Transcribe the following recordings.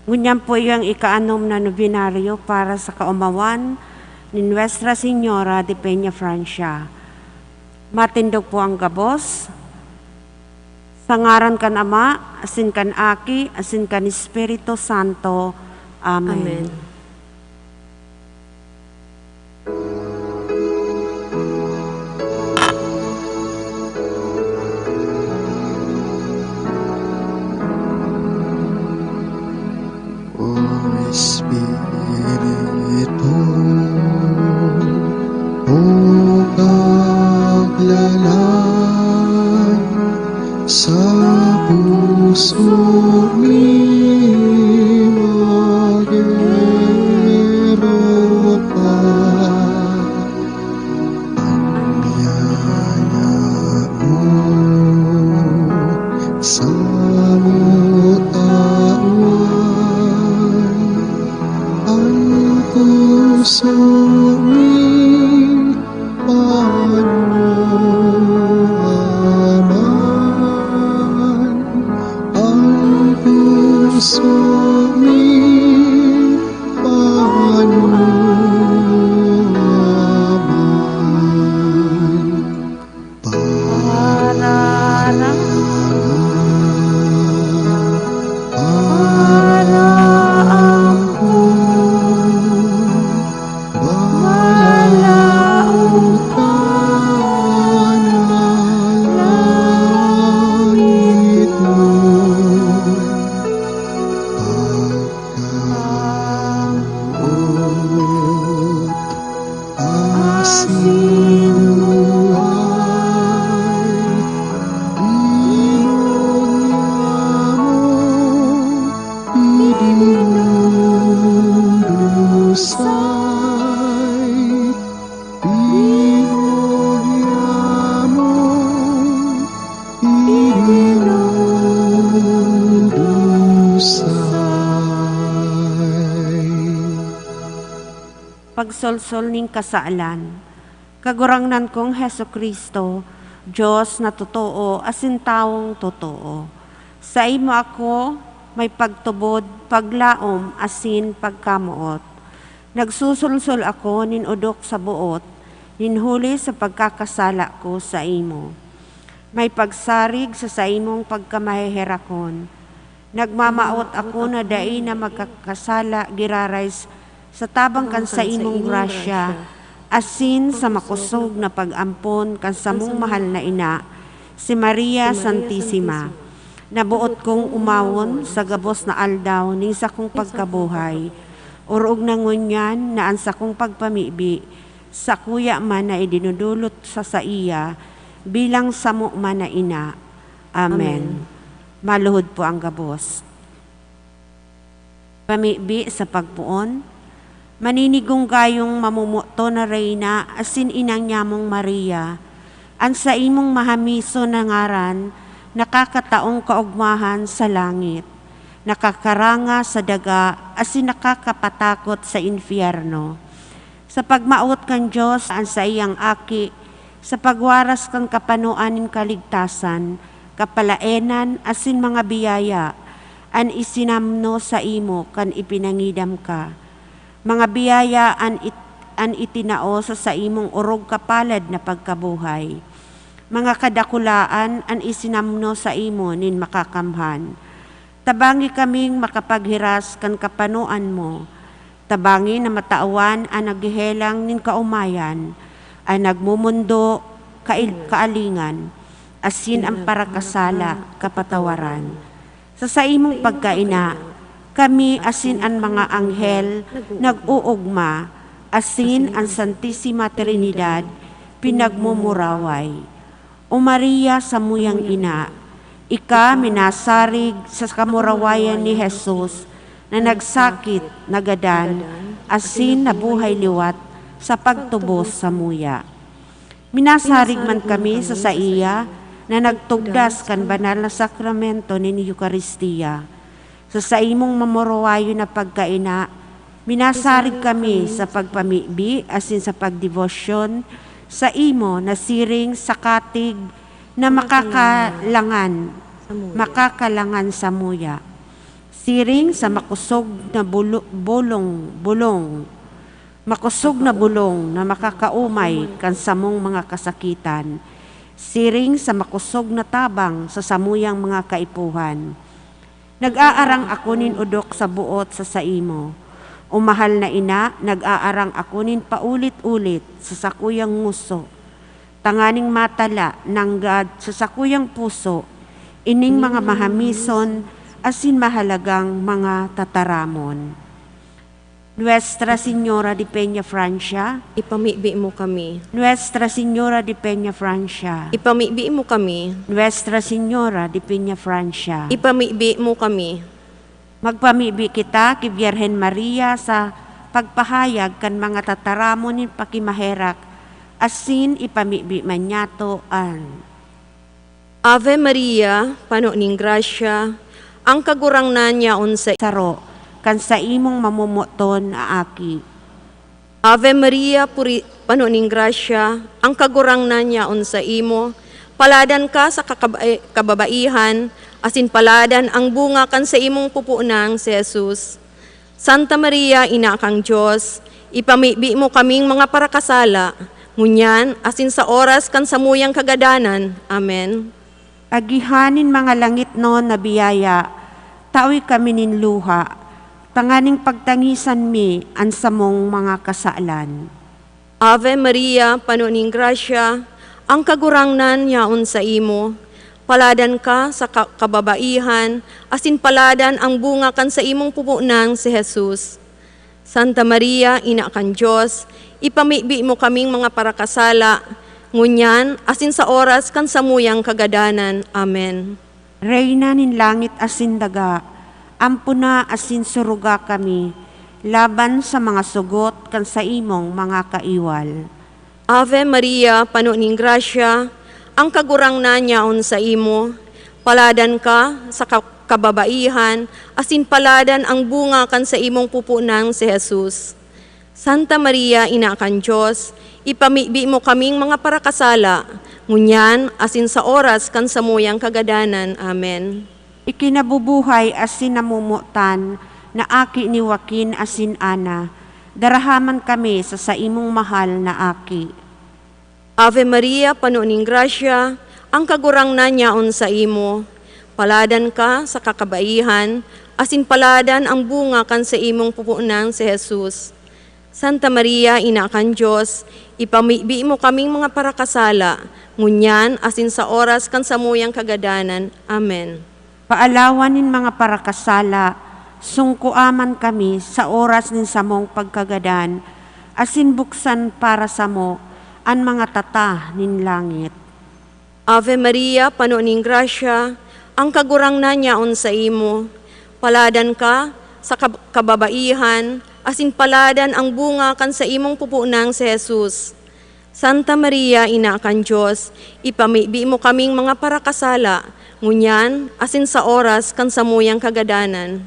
Ngunyan po yung ika-anom na nobinaryo para sa kaumawan ni Nuestra Señora de Peña Francia. Matindog po ang gabos. Sa ngaran kan Ama, asin kan Aki, asin kan Espiritu Santo. Amen. Amen. Espiritu, o paglalay sa puso ni Magero pa, ang biyaya mo sa puso ni Panaman, ang puso ni Panaman, pagsolsol ning kasaalan. Kagurangnan kong Heso Kristo, Diyos na totoo, asin taong totoo. Sa imo ako may pagtubod, paglaom, asin pagkamuot. Nagsusulsol ako nin udok sa buot, nin huli sa pagkakasala ko sa imo. May pagsarig sa imong pagkamaheherakon. Nagmamaot ako na dai na magkakasala girarais sa tabang kan sa imong grasya, asin sa makusog na pag-ampon kan sa mong mahal na ina, si Maria Santissima. Nabuot kong umawon sa gabos na aldaw ning sa kong pagkabuhay, urog na ngunyan na ang sa kong pagpamibi, sa kuya man na idinudulot sa iya, bilang samo man na ina. Amen. Maluhod po ang gabos. Pamibi sa pagpuon, maninigong gayong mamumuto na reyna, asin inang nyamong Maria, ang sa imong mahamiso na ngaran, nakakataong kaugmahan sa langit, nakakaranga sa daga, asin nakakapatakot sa infyerno. Sa pagmaot kan Diyos, ang sa iyang aki, sa pagwaras kan kapanuanin kaligtasan, kapalaenan, asin mga biyaya, an isinamno sa imo kan ipinangidam ka. Mga biyaya an itinao sa imong urog kapalad na pagkabuhay. Mga kadakulaan an isinamno sa imo nin makakamhan. Tabangi kaming makapaghiras kan kapanuan mo. Tabangi na mataawan ang naghihelang nin kaumayan, ang nagmumundo kaalingan, asin ang parakasala kapatawaran. Sa imong pagkaina, kami asin ang mga anghel nag-uugma, asin ang Santissima Trinidad pinagmumuraway. O Maria sa muyang ina, ika minasarig sa kamurawayan ni Jesus na nagsakit, nagadan, asin nabuhay liwat sa pagtubos sa muya. Minasarig man kami sa iya na nagtugdas kan banal na sakramento ni Eucharistia. Sa imong mamurawayo na pagkaina, minasarig kami sa pagpamibi asin sa pagdevosyon sa imo na siring sa katig na makakalangan sa muya. Siring sa makusog na bulong, makusog na bulong na makakaumay kan samong mga kasakitan. Siring sa makusog na tabang sa samuyang mga kaipuhan. Nag-aarang akunin udok sa buot sa saimo. O mahal na ina, nag-aarang akunin paulit-ulit sa sakuyang nguso. Tanganing matala ng God sa sakuyang puso, ining mga mahamison asin mahalagang mga tataramon. Nuestra Señora de Peña Francia, Ipamibi mo kami. Nuestra Señora de Peña Francia, Ipamibi mo kami. Nuestra Señora de Peña Francia. Ipamibi mo kami. Magpamibi kita kay Birhen Maria sa pagpahayag kan mga tataramon ni pakimaherak, asin ipamibi manyato an. Ave Maria, pano ning grasya, ang kagurangnan niya unsa. Saro, kan sa imong mamumuton a aki. Ave Maria, pano ning grasya, ang kagurangnan niya unsa imo. Paladan ka sa kababaihan, asin paladan ang bunga kan sa imong pupunang si Jesus. Santa Maria, ina kang Diyos, ipamibi mo kaming mga parakasala, ngunyan, asin sa oras kan samuyang kagadanan. Amen. Agihanin mga langit no na biyaya, tawi kami nin luha, tanganing pagtangisan mi ang samong mga kasalan. Ave Maria, pano ning grasya, ang kagurangnan yaon sa imo. Paladan ka sa kababaihan, asin paladan ang bunga kan sa imong pupunang si Jesus. Santa Maria, ina kan Diyos, ipamibi mo kaming mga parakasala, ngunyan, asin sa oras kan samuyang kagadanan. Amen. Reyna nin langit asin daga, ampuna asin suruga kami, laban sa mga sugot kan sa imong mga kaiwal. Ave Maria, pano ning grasya, ang kagurangnan yaon sa imo. Paladan ka sa kababaihan, asin paladan ang bunga kan sa imong pupunang si Jesus. Santa Maria, ina kan Diyos, ipamibi mo kaming mga parakasala, ngunyan, asin sa oras kan samuyang kagadanan. Amen. Ikinabubuhay asin namumutan na aki ni Joaquin asin Ana, darahaman kami sa imong mahal na aki. Ave Maria, pano ning grasya, ang kagurangnan yaon sa imo. Paladan ka sa kakabaihan, asin paladan ang bunga kan sa imong pupunang si Jesus. Santa Maria, ina kan Diyos, ipamibi mo kaming mga parakasala, ngunyan, asin sa oras kan samuyang kagadanan. Amen. Paalawanin mga parakasala, sungkuaman kami sa oras nin samong pagkagadan, asin buksan para sa mo, ang mga tata nin langit. Ave Maria, pano ning grasya, ang kagurangnan yaon sa imo. Paladan ka sa kababaihan, asin paladan ang bunga kan sa imong pupunang si Jesus. Santa Maria, ina kan Diyos, ipamibi mo kaming mga parakasala, ngunyan, asin sa oras kan samuyang kagadanan.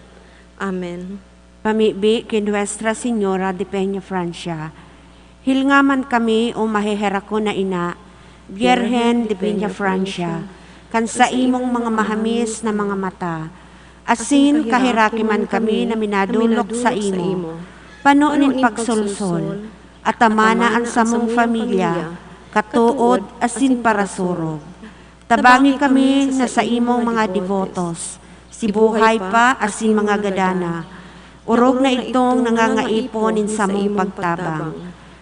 Amen. Pamibi kay Nuestra Señora de Peña Francia, hilngaman kami o maheherako na ina, Birhen de Peña Francia, kan sa imong mga mahamis na mga mata, asin kahirakiman kami na minadulok sa imo, panoonin pagsulsol, at amanaan sa mong pamilya, katuod asin parasurog. Tabangi kami na sa imong mga devotos, si buhay pa asin mga gadana, urog na itong nangangaiponin sa mong pagtabang.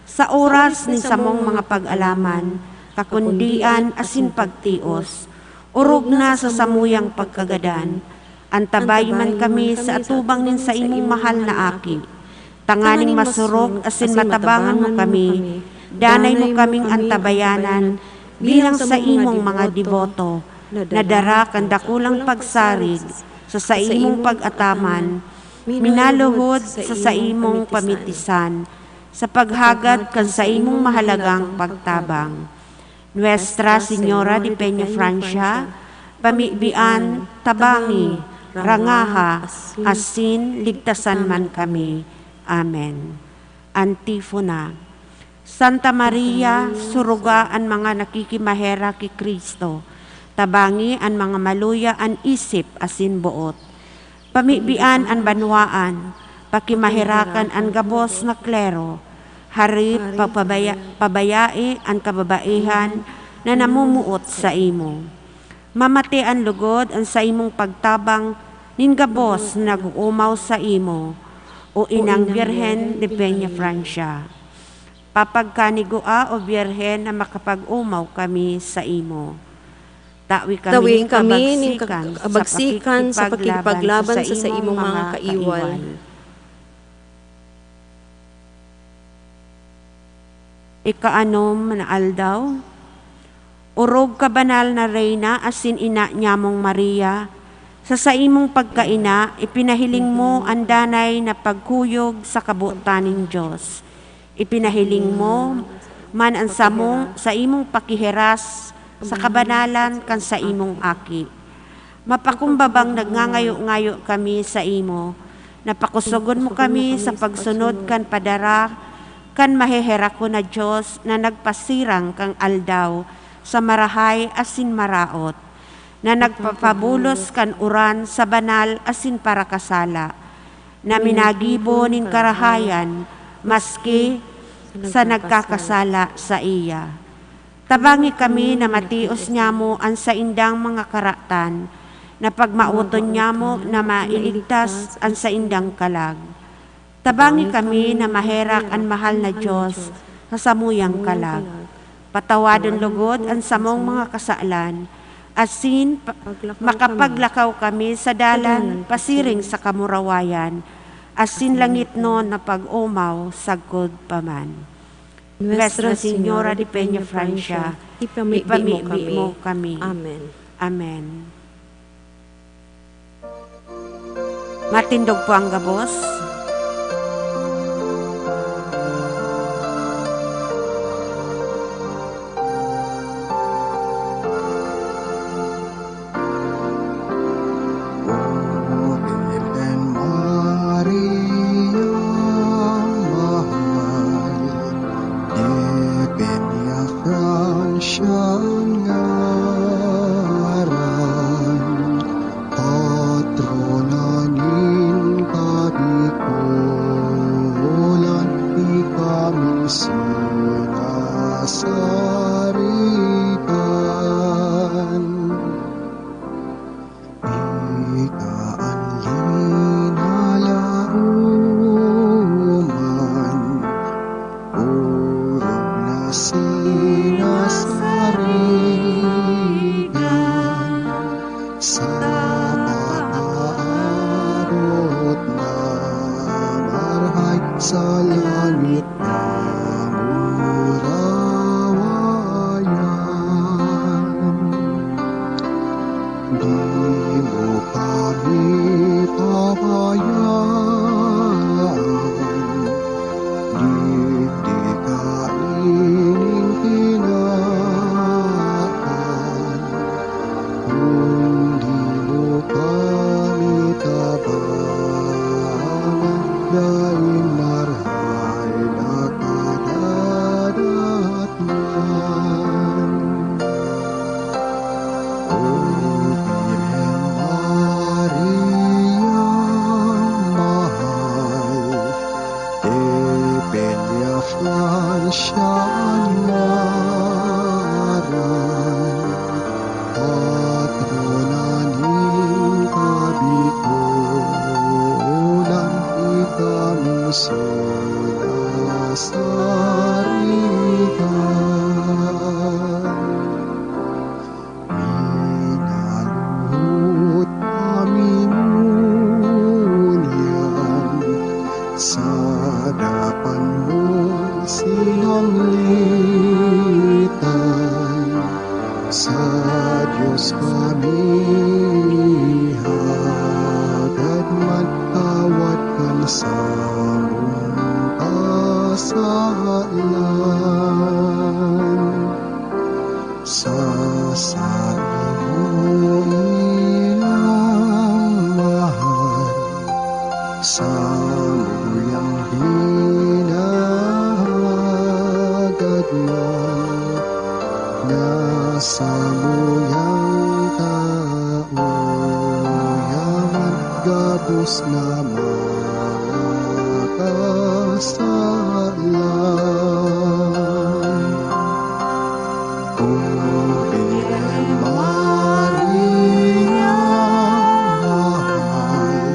Sa oras ni samong mga pag-alaman, kakundian asin pagtios, urog na sa samuyang pagkagadan, antabay man kami sa atubang nin sa imong mahal na aki. Tanganing masurog asin matabangan mo kami, danay mo kaming antabayanan, bilang sa imong mga deboto, na dara kan dakulang pagsarig, sa imong pag-ataman, minaluhod sa imong pamitisan, sa paghagad kan sa imong mahalagang pagtabang. Nuestra Señora de Peña Francia, pamibian, tabangi, rangaha, asin, ligtasan man kami. Amen. Antifona. Santa Maria, suruga ang mga nakikimahera kay Kristo, tabangi ang mga maluya ang isip asin buot. Pamibian ang banwaan, pakimahirakan ang gabos na klero, harit pabayai ang kababaihan na namumuot sa imo. Mamati ang lugod ang sa imong pagtabang nin gabos na nag-uumaw sa imo, o inang Birhen de Peña Francia. Papagkanigua o Birhen na makapag-umaw kami sa imo. Tawi Dawin kami ning kabagsikan sa pakikipaglaban sa imong mga kaiwal. Ikaanom na aldaw, urog ka banal na reyna asin ina nyamong Maria, sa imong pagkaina, ipinahiling mo ang danay na pagkuyog sa kabutaning Diyos. Ipinahiling mo man ang samong sa imong pakihiras sa kabanalan kan sa imong aki. Mapakumbabang nagngangayo-ngayo kami sa imo, napakusugon mo kami sa pagsunod kan padara, kan mahehera ko na Diyos na nagpasirang kang aldaw sa marahay asin maraot, na nagpapabulos kan uran sa banal asin para kasala, na minagibo nin karahayan maski sa nagkakasala sa iya. Tabangi kami na matios niya mo ang sa indang mga karatan, na pagmauton niya mo na mailigtas ang sa indang kalag. Tabangi kami na maherak ang mahal na Diyos sa samuyang kalag. Patawadon lugod ang samong mga kasalan, asin makapaglakaw kami sa dalan pasiring sa kamurawayan, asin langit no na pag-umaw sagkod paman. Nuestra Señora de Peña Francia, ipamibi mo kami. Amen. Amen. Matindog po ang gabos. lubos na mga kasalan. O Virgen Maria, mahal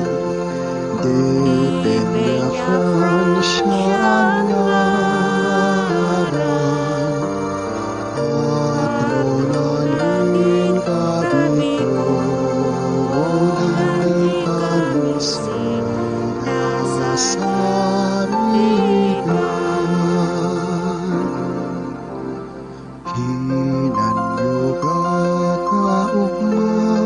de Peña Francia ngaran, patrona ng kabikulan ay kami sinasarigan. Hinanyugat kaugmahan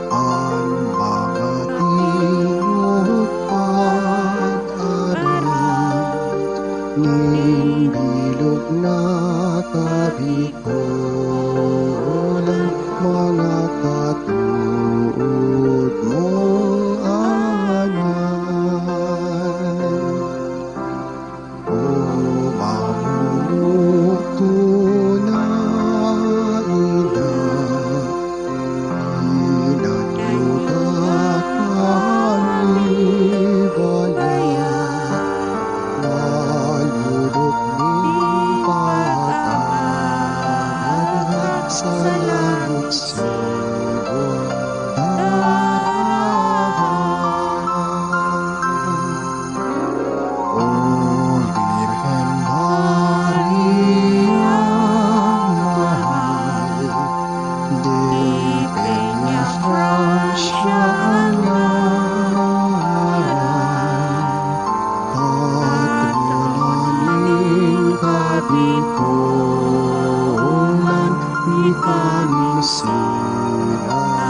ang mga tingog pag-aral, ning bilog na kabikulan, mga katuod mong angan. O mamumuto na ina, hinanyugat kami bayan, malulog ning pag-angat sa langit sigong O Virgen Maria, mahal de Peña Francia ngaran, patrona ning kabikulan, ni kami sinasarigan.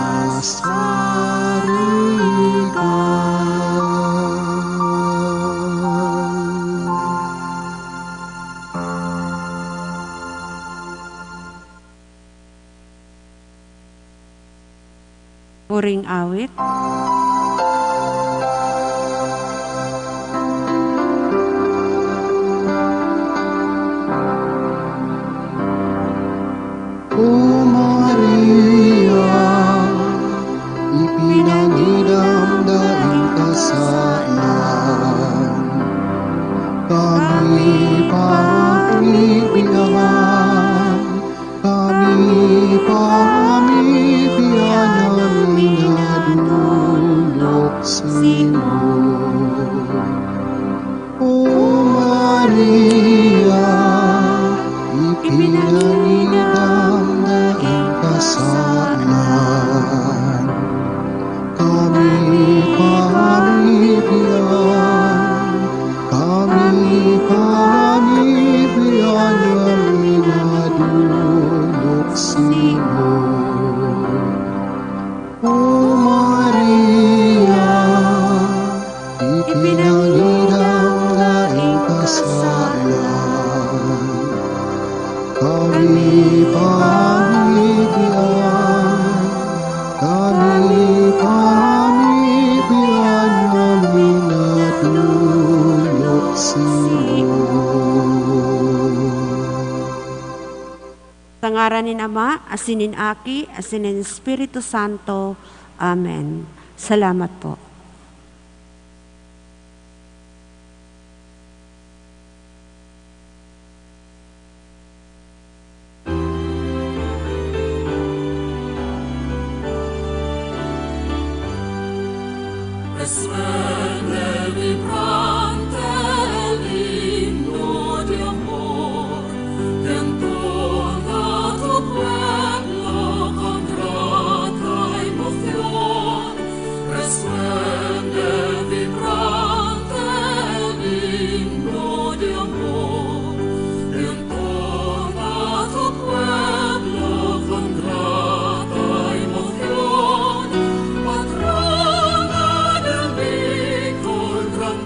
Puring awit. O Maria, ipinangidang daing kasalan, kami pamipinangan, kami pamipinangan namin nadulok sino. O Maria, ipinangidang daing kasalan, kami pamipinangan, kami pamipinangan namin nadulok sino. O Maria, ipinangidang daing kasalan, kami pamibigyan, kami pamibigyan namin nadulok sino. Sa ngaran ni Ama, asinin Aki, asinin Espiritu Santo. Amen. Salamat po. Svelle vibrante el himno de amor, que entona tu pueblo con grata emoción. Resuene vibrante el himno de amor, que entona tu pueblo con grata emoción. Patrona del Victor, gran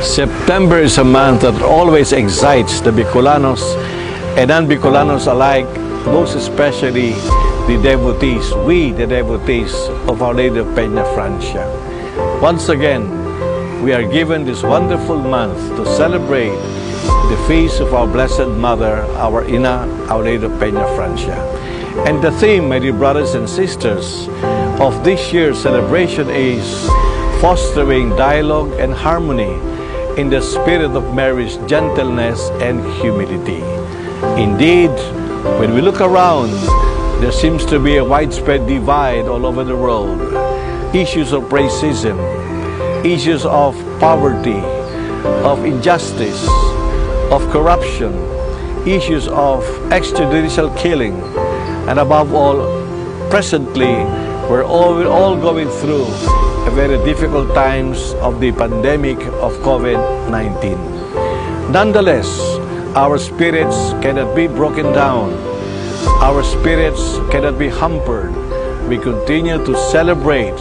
September is a month that always excites the Bicolanos and non-Bicolanos alike, most especially the devotees, the devotees of Our Lady of Peña Francia. Once again, we are given this wonderful month to celebrate the feast of our Blessed Mother, our Ina, Our Lady of Peña Francia. And the theme, my dear brothers and sisters, of this year's celebration is fostering dialogue and harmony in the spirit of Mary's gentleness and humility. Indeed, when we look around, there seems to be a widespread divide all over the world. Issues of racism, issues of poverty, of injustice, of corruption, issues of extrajudicial killing, and above all, presently, we're all going through a very difficult times of the pandemic of COVID-19. Nonetheless, our spirits cannot be broken down. Our spirits cannot be hampered. We continue to celebrate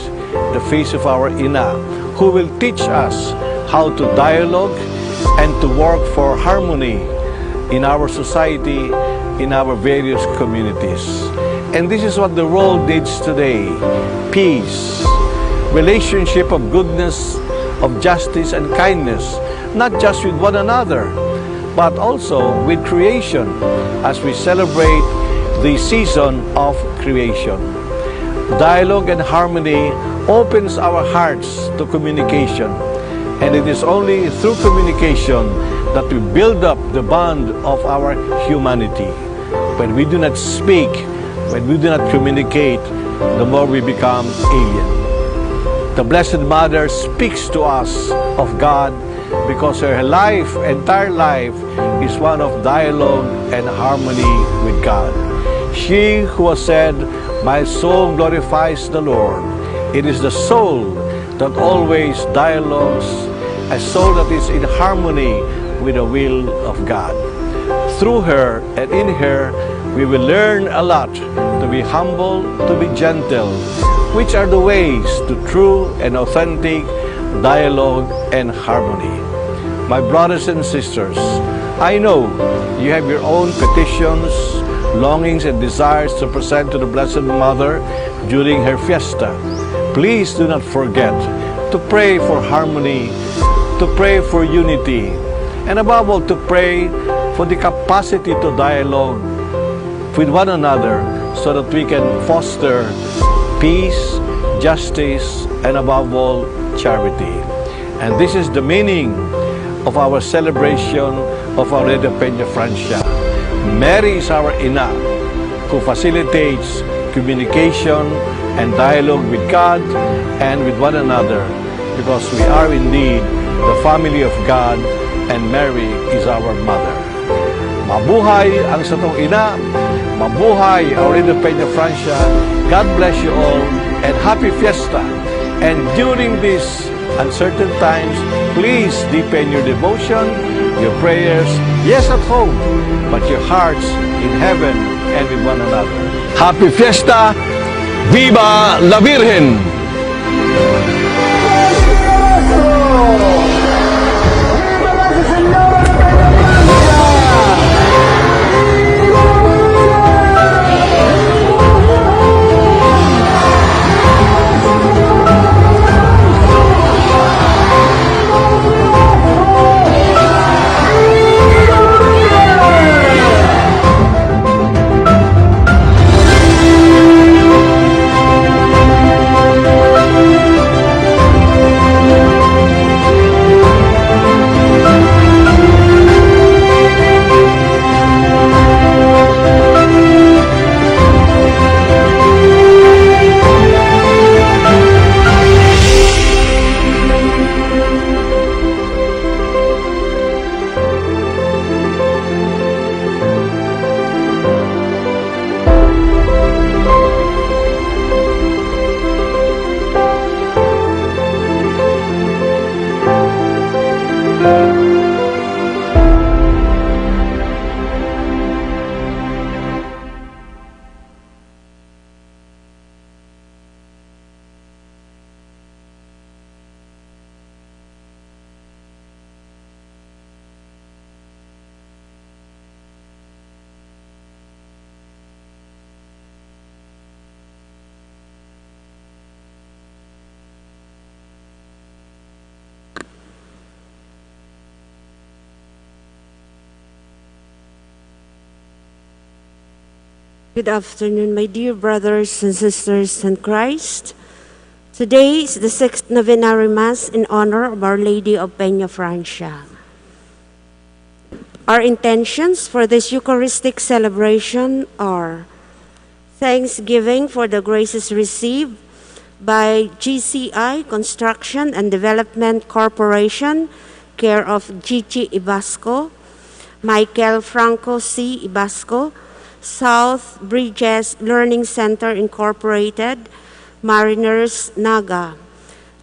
the feast of our Ina, who will teach us how to dialogue and to work for harmony in our society, in our various communities. And this is what the world needs today: peace, relationship of goodness, of justice and kindness, not just with one another, but also with creation as we celebrate the season of creation. Dialogue and harmony opens our hearts to communication, and it is only through communication that we build up the bond of our humanity. When we do not speak, when we do not communicate, the more we become alien. The Blessed Mother speaks to us of God because her life, entire life, is one of dialogue and harmony with God. She who has said, "My soul glorifies the Lord." It is the soul that always dialogues, a soul that is in harmony with the will of God. Through her and in her, we will learn a lot: to be humble, to be gentle, which are the ways to true and authentic dialogue and harmony. My brothers and sisters, I know you have your own petitions, longings, and desires to present to the Blessed Mother during her fiesta. Please do not forget to pray for harmony, to pray for unity, and above all, to pray for the capacity to dialogue with one another so that we can foster peace, justice, and above all, charity. And this is the meaning of our celebration of Our Lady of Peña Francia. Mary is our Ina, who facilitates communication and dialogue with God and with one another, because we are indeed the family of God, and Mary is our mother. Mabuhay ang satong Ina, mabuhay Our Lady of Peña Francia. God bless you all, and happy fiesta. And during these uncertain times, please deepen your devotion, your prayers, yes at home, but your hearts in heaven and with one another. Happy fiesta! Viva la Virgen! Good afternoon, my dear brothers and sisters in Christ. Today is the 6th Novenary Mass in honor of Our Lady of Peña Francia. Our intentions for this Eucharistic celebration are thanksgiving for the graces received by GCI Construction and Development Corporation, care of Gigi Ibasco, Michael Franco C. Ibasco, South Bridges Learning Center Incorporated, Mariners, Naga.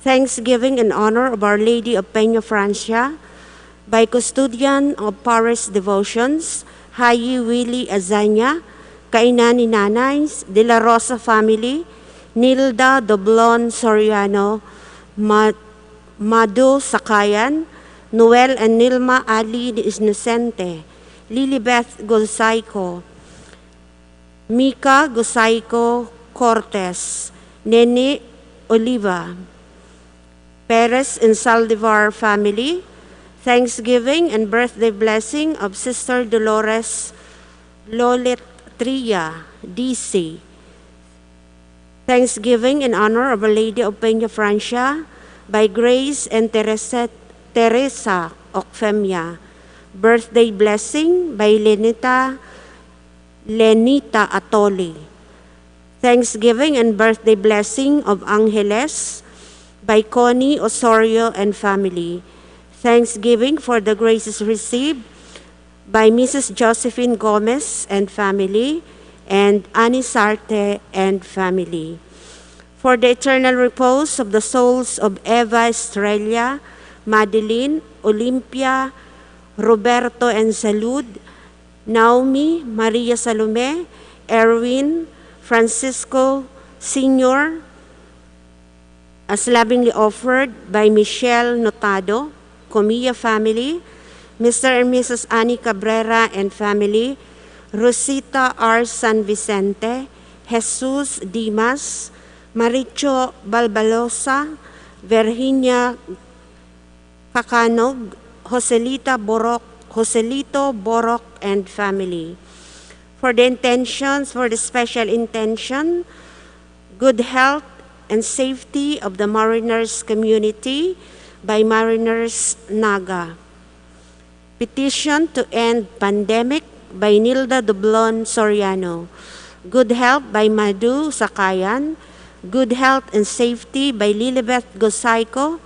Thanksgiving in honor of Our Lady of Peña Francia by Custodian of Paris Devotions, Hayi Willie Azanya, Kainan ni Nanays, De La Rosa family, Nilda Doblon Soriano, Mado Sakayan, Noel and Nilma Ali de Innocente, Lilibeth Gosaico, Mika Gosaico Cortes, Nene Oliva, Perez and Saldivar family. Thanksgiving and birthday blessing of Sister Dolores Lolet Tria, DC. Thanksgiving in honor of Our Lady of Peña Francia by Grace and Teresa Ocfemia. Birthday blessing by Lenita Atoli. Thanksgiving and birthday blessing of Angeles by Connie Osorio and family. Thanksgiving for the graces received by Mrs. Josephine Gomez and family, and Annie Sarte and family. For the eternal repose of the souls of Eva Estrella, Madeline, Olympia, Roberto and Salud, Naomi, Maria Salome, Erwin, Francisco, Sr., as lovingly offered by Michelle Notado, Comilla family, Mr. and Mrs. Annie Cabrera and family, Rosita R. San Vicente, Jesus Dimas, Maricho Balbalosa, Virginia Cacanog, Joselito Borok and family. For the special intention, good health and safety of the Mariners community by Mariners, Naga. Petition to end pandemic by Nilda Doblon Soriano. Good health by Madu Sakayan. Good health and safety by Lilibeth Gosaico.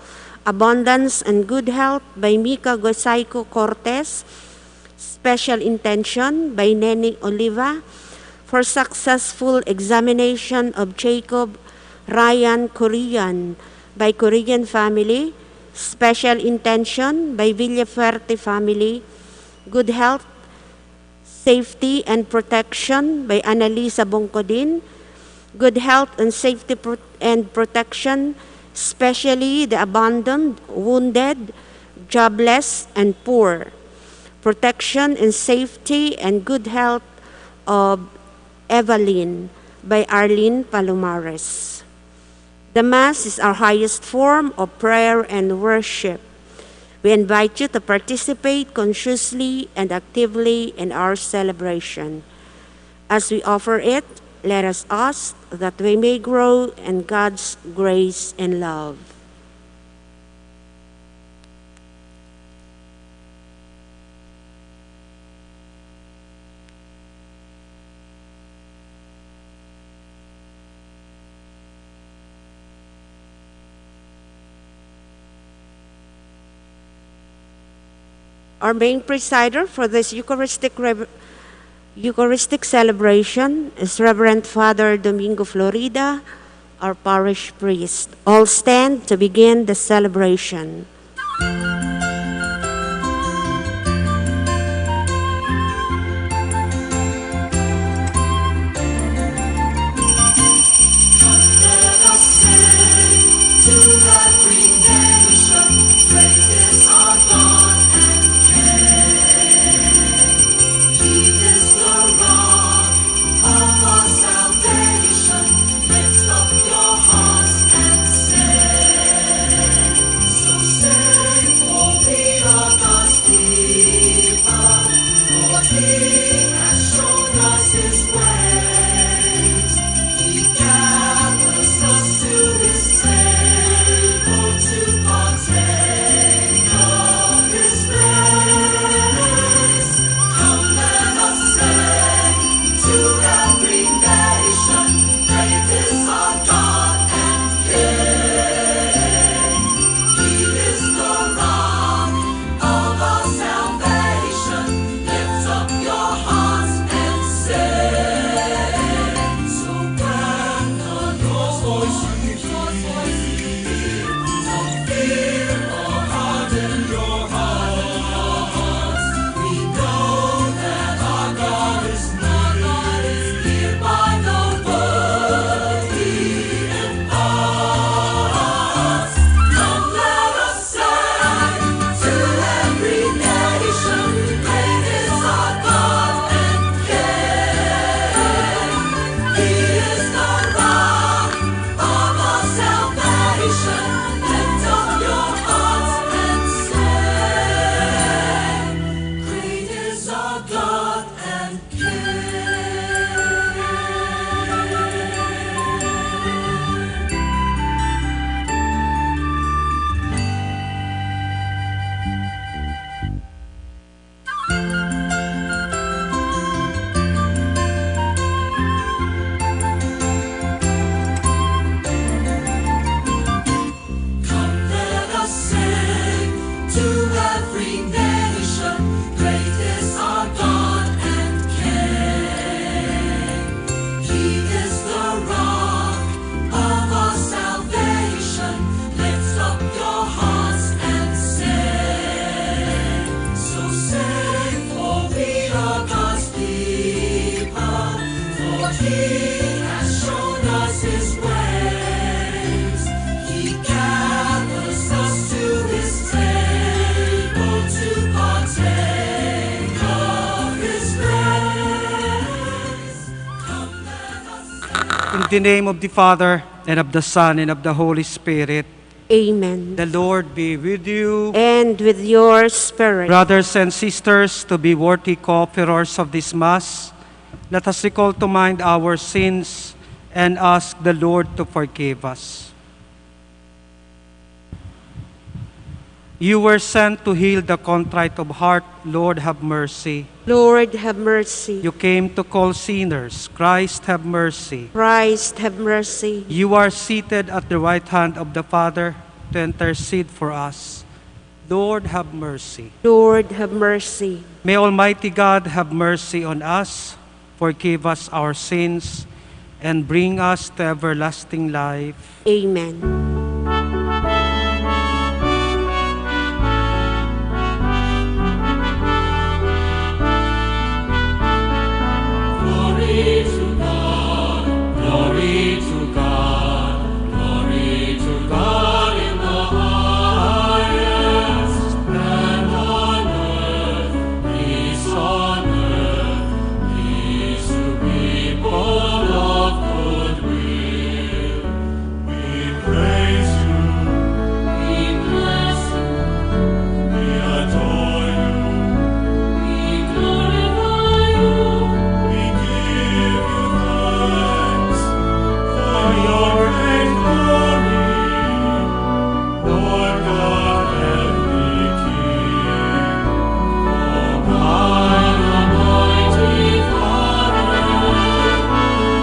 Abundance and good health by Mika Gosaico Cortes. Special intention by Nene Oliva for successful examination of Jacob Ryan Korean by Korean family. Special intention by Villafuerte family. Good health, safety and protection by Annalisa Bongkodin. Good health and safety and protection, especially the abandoned, wounded, jobless, and poor. Protection and safety and good health of Evelyn by Arlene Palomares. The Mass is our highest form of prayer and worship. We invite you to participate consciously and actively in our celebration. As we offer it, let us ask that we may grow in God's grace and love. Our main presider for this Eucharistic celebration is Reverend Father Domingo Florida, our parish priest. All stand to begin the celebration. Lift up your hearts and say, so say. the name of the Father, and of the Son, and of the Holy Spirit. Amen. The Lord be with you. And with your spirit. Brothers and sisters, to be worthy co-offerers of this Mass, let us recall to mind our sins and ask the Lord to forgive us. You were sent to heal the contrite of heart. Lord, have mercy. Lord, have mercy. You came to call sinners. Christ, have mercy. Christ, have mercy. You are seated at the right hand of the Father to intercede for us. Lord, have mercy. Lord, have mercy. May Almighty God have mercy on us, forgive us our sins, and bring us to everlasting life. Amen. Glory to God, glory to God, glory to God in the highest, and on earth, peace to people of good will. We praise you, we bless you, we adore you, we glorify you. We give you thanks for your great glory, Lord God, heavenly King. O God, Almighty Father,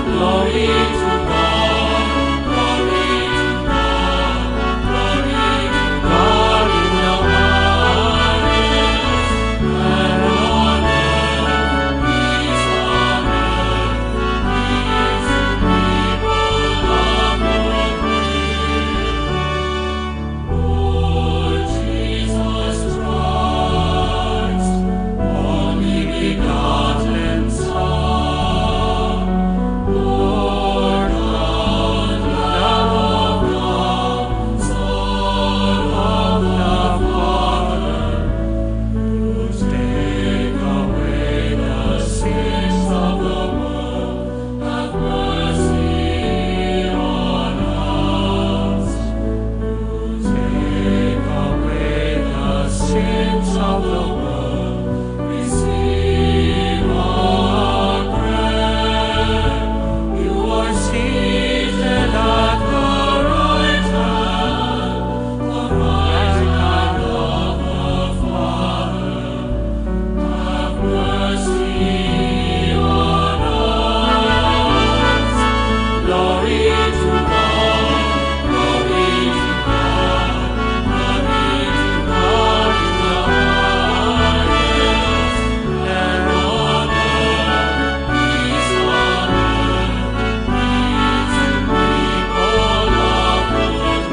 glory to God, glory to God, glory to God in the highest, and on earth, peace on earth, peace to people of good will. Lord Jesus Christ, only begotten Son, Lord God, Lamb of God, Son of the Father, who take away the sins of the world, have mercy on us. Who take away the sins of the world, receive our prayer. You are seated at the right hand of the Father. Have mercy on us. Glory to God, glory to God, glory to God in the highest, and on earth, peace on earth, peace to people of good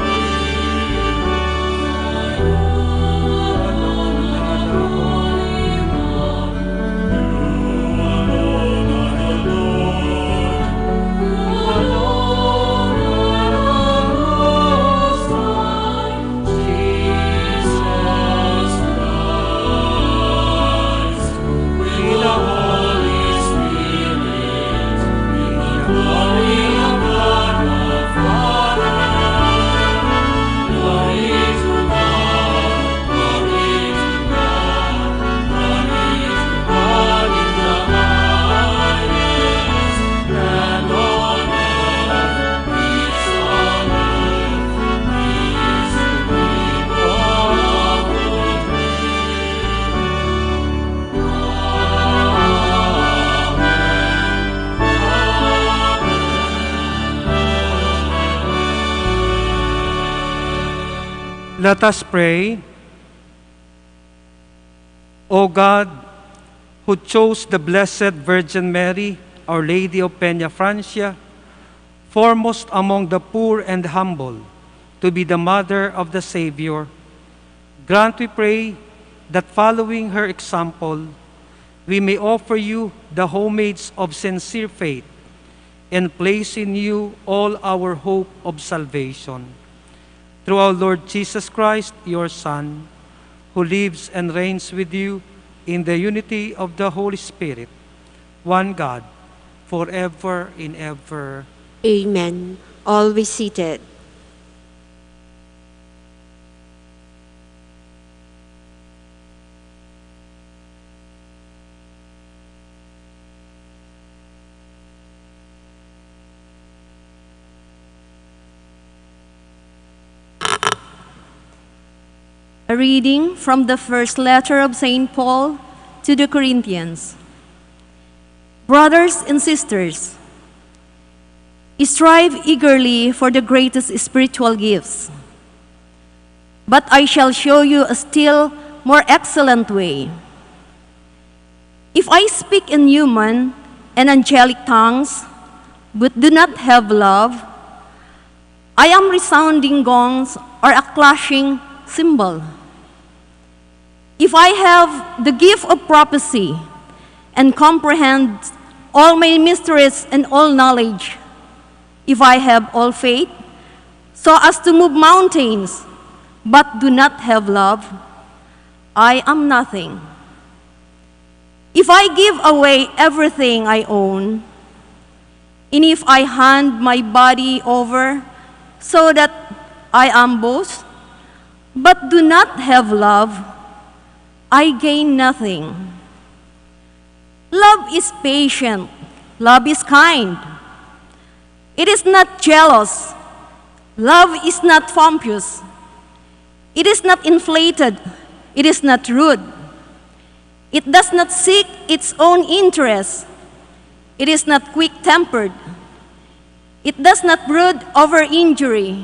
Let us pray. O God, who chose the Blessed Virgin Mary, Our Lady of Peña Francia, foremost among the poor and humble, to be the mother of the Savior, grant, we pray, that following her example, we may offer you the homage of sincere faith and place in you all our hope of salvation. Through our Lord Jesus Christ, your Son, who lives and reigns with you in the unity of the Holy Spirit, one God, forever and ever. Amen. All be seated. A reading from the first letter of St. Paul to the Corinthians. Brothers and sisters, strive eagerly for the greatest spiritual gifts. But I shall show you a still more excellent way. If I speak in human and angelic tongues, but do not have love, I am resounding gongs or a clashing cymbal. If I have the gift of prophecy and comprehend all my mysteries and all knowledge, if I have all faith so as to move mountains, but do not have love, I am nothing. If I give away everything I own, and if I hand my body over so that I am both, but do not have love, I gain nothing. Love is patient. Love is kind. It is not jealous. Love is not pompous. It is not inflated. It is not rude. It does not seek its own interest. It is not quick-tempered. It does not brood over injury.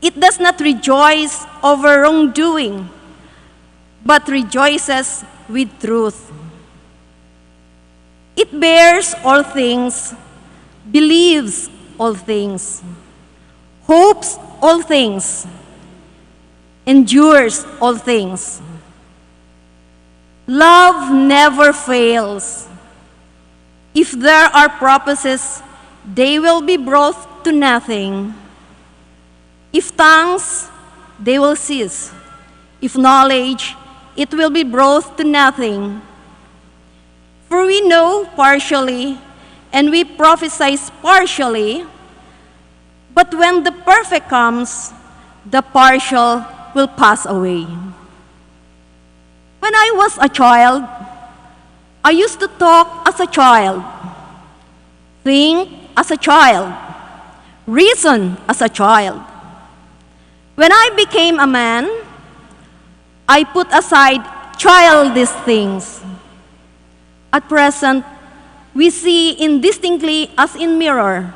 It does not rejoice over wrongdoing, but rejoices with truth. It bears all things, believes all things, hopes all things, endures all things. Love never fails. If there are prophecies, they will be brought to nothing. If tongues, they will cease. If knowledge, it will be brought to nothing. For we know partially, and we prophesy partially, but when the perfect comes, the partial will pass away. When I was a child, I used to talk as a child, think as a child, reason as a child. When I became a man, I put aside childish things. At present, we see indistinctly as in mirror,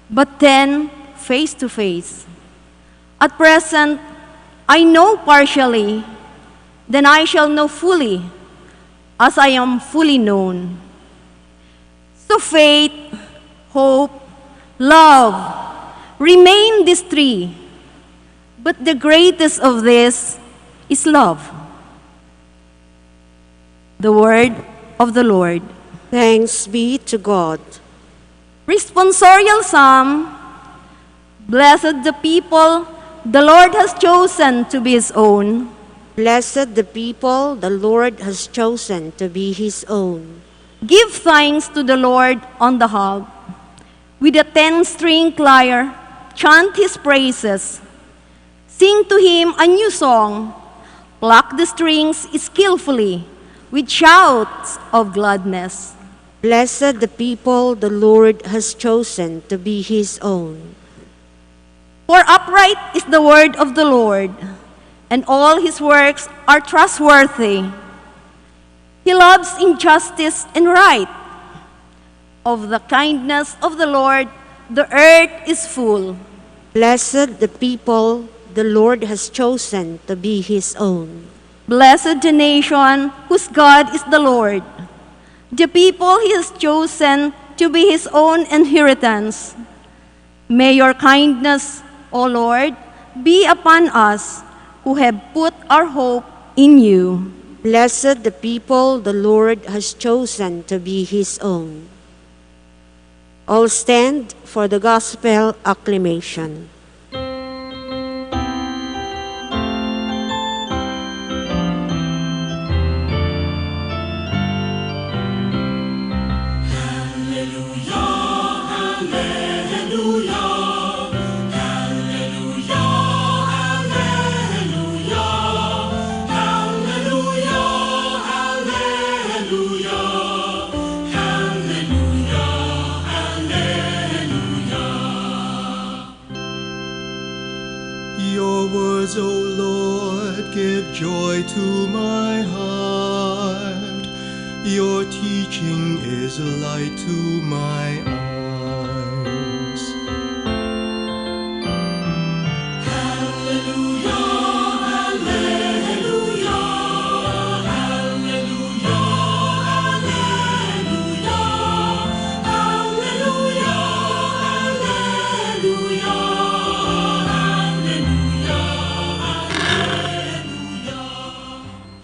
but then face to face. At present, I know partially, then I shall know fully, as I am fully known. So faith, hope, love, remain these three, but the greatest of this is love. The word of the Lord. Thanks be to God. Responsorial Psalm. Blessed the people the Lord has chosen to be His own. Blessed the people the Lord has chosen to be His own. Give thanks to the Lord on the harp. With a 10-stringed lyre, chant His praises. Sing to Him a new song. Pluck the strings skillfully with shouts of gladness. Blessed the people the Lord has chosen to be His own. For upright is the word of the Lord, and all His works are trustworthy. He loves injustice and right. Of the kindness of the Lord, the earth is full. Blessed the people the Lord has chosen to be His own. Blessed the nation whose God is the Lord, the people He has chosen to be His own inheritance. May your kindness, O Lord, be upon us who have put our hope in You. Blessed the people the Lord has chosen to be His own. All stand for the gospel acclamation. Hallelujah, give joy to my heart. Your teaching is a light to my eyes.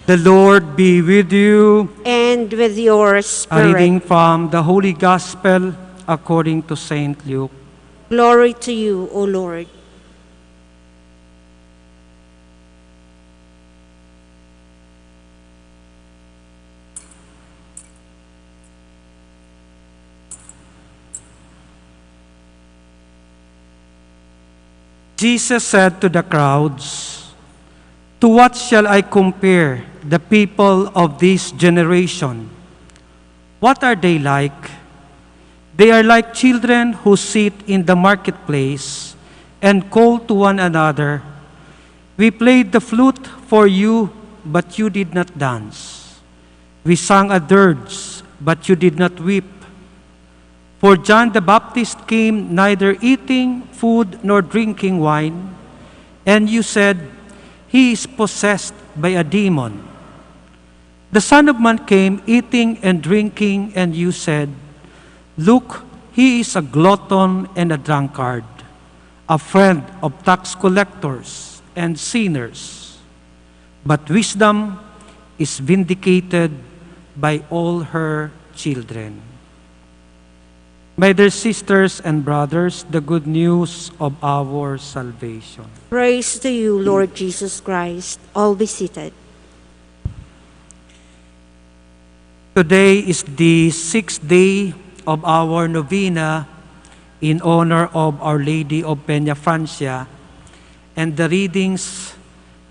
The Lord be with you. And with your A spirit. reading from the Holy Gospel according to Saint Luke. Glory to you, O Lord. Jesus said to the crowds, "To what shall I compare the people of this generation? What are they like? They are like children who sit in the marketplace and call to one another, 'We played the flute for you, but you did not dance. We sang a dirge, but you did not weep.' For John the Baptist came neither eating food nor drinking wine, and you said, 'He is possessed by a demon.' The Son of Man came eating and drinking, and you said, 'Look, he is a glutton and a drunkard, a friend of tax collectors and sinners.' But wisdom is vindicated by all her children." My dear sisters and brothers, the good news of our salvation. Praise to you, Lord Jesus Christ. All be seated. Today is the 6th day of our novena in honor of Our Lady of Peña Francia, and the readings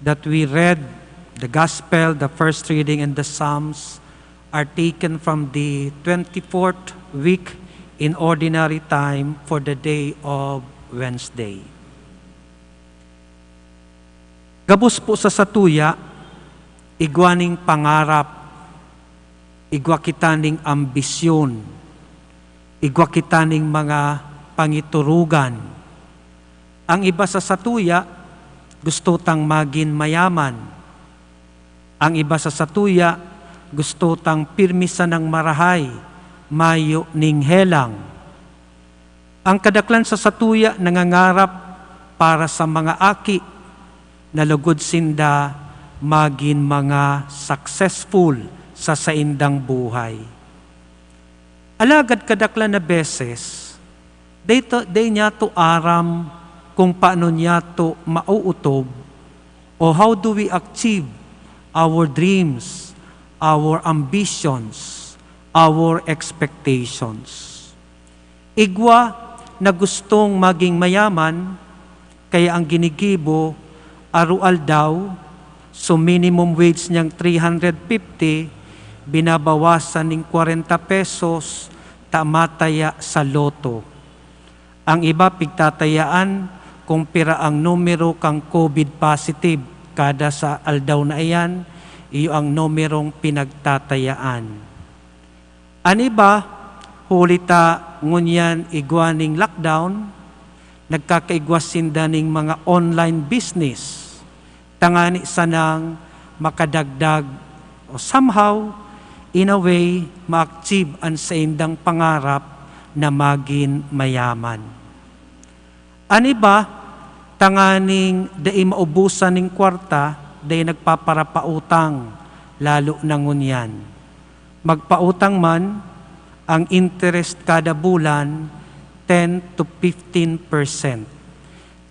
that we read, the Gospel, the first reading, and the Psalms are taken from the 24th week in ordinary time for the day of Wednesday. Gabos po sa satuya, igwaning pangarap, igwa kitaning ambisyon, igwa kitaning mga pangiturugan. Ang iba sa satuya, gusto tang magin mayaman. Ang iba sa satuya, gusto tang pirmisa ng marahay, mayo ning helang. Ang kadaklan sa satuya nangangarap para sa mga aki na lugod sinda magin mga successful sa saindang buhay. Alagad kadaklan na beses, day niya to aram kung paano niya to mauutob o how do we achieve our dreams, our ambitions, our expectations. Igwa na gustong maging mayaman, kaya ang ginigibo, arual daw, so minimum wage niyang 350, binabawasan ng 40 pesos, tamataya sa loto. Ang iba pigtatayaan kung pira ang numero kang COVID positive, kada sa aldaw na iyan, iyo ang numerong pinagtatayaan. Aniba, hulita ngunyan igwaning lockdown, nagkakaigwas sinda ning mga online business, tangani sanang makadagdag o somehow, in a way, ma-achieve ang sa indang pangarap na maging mayaman. Aniba, tanganing dai maubusan ning kwarta, dai nagpaparapautang, lalo na ngunyan. Magpautang man, ang interest kada bulan, 10 to 15%.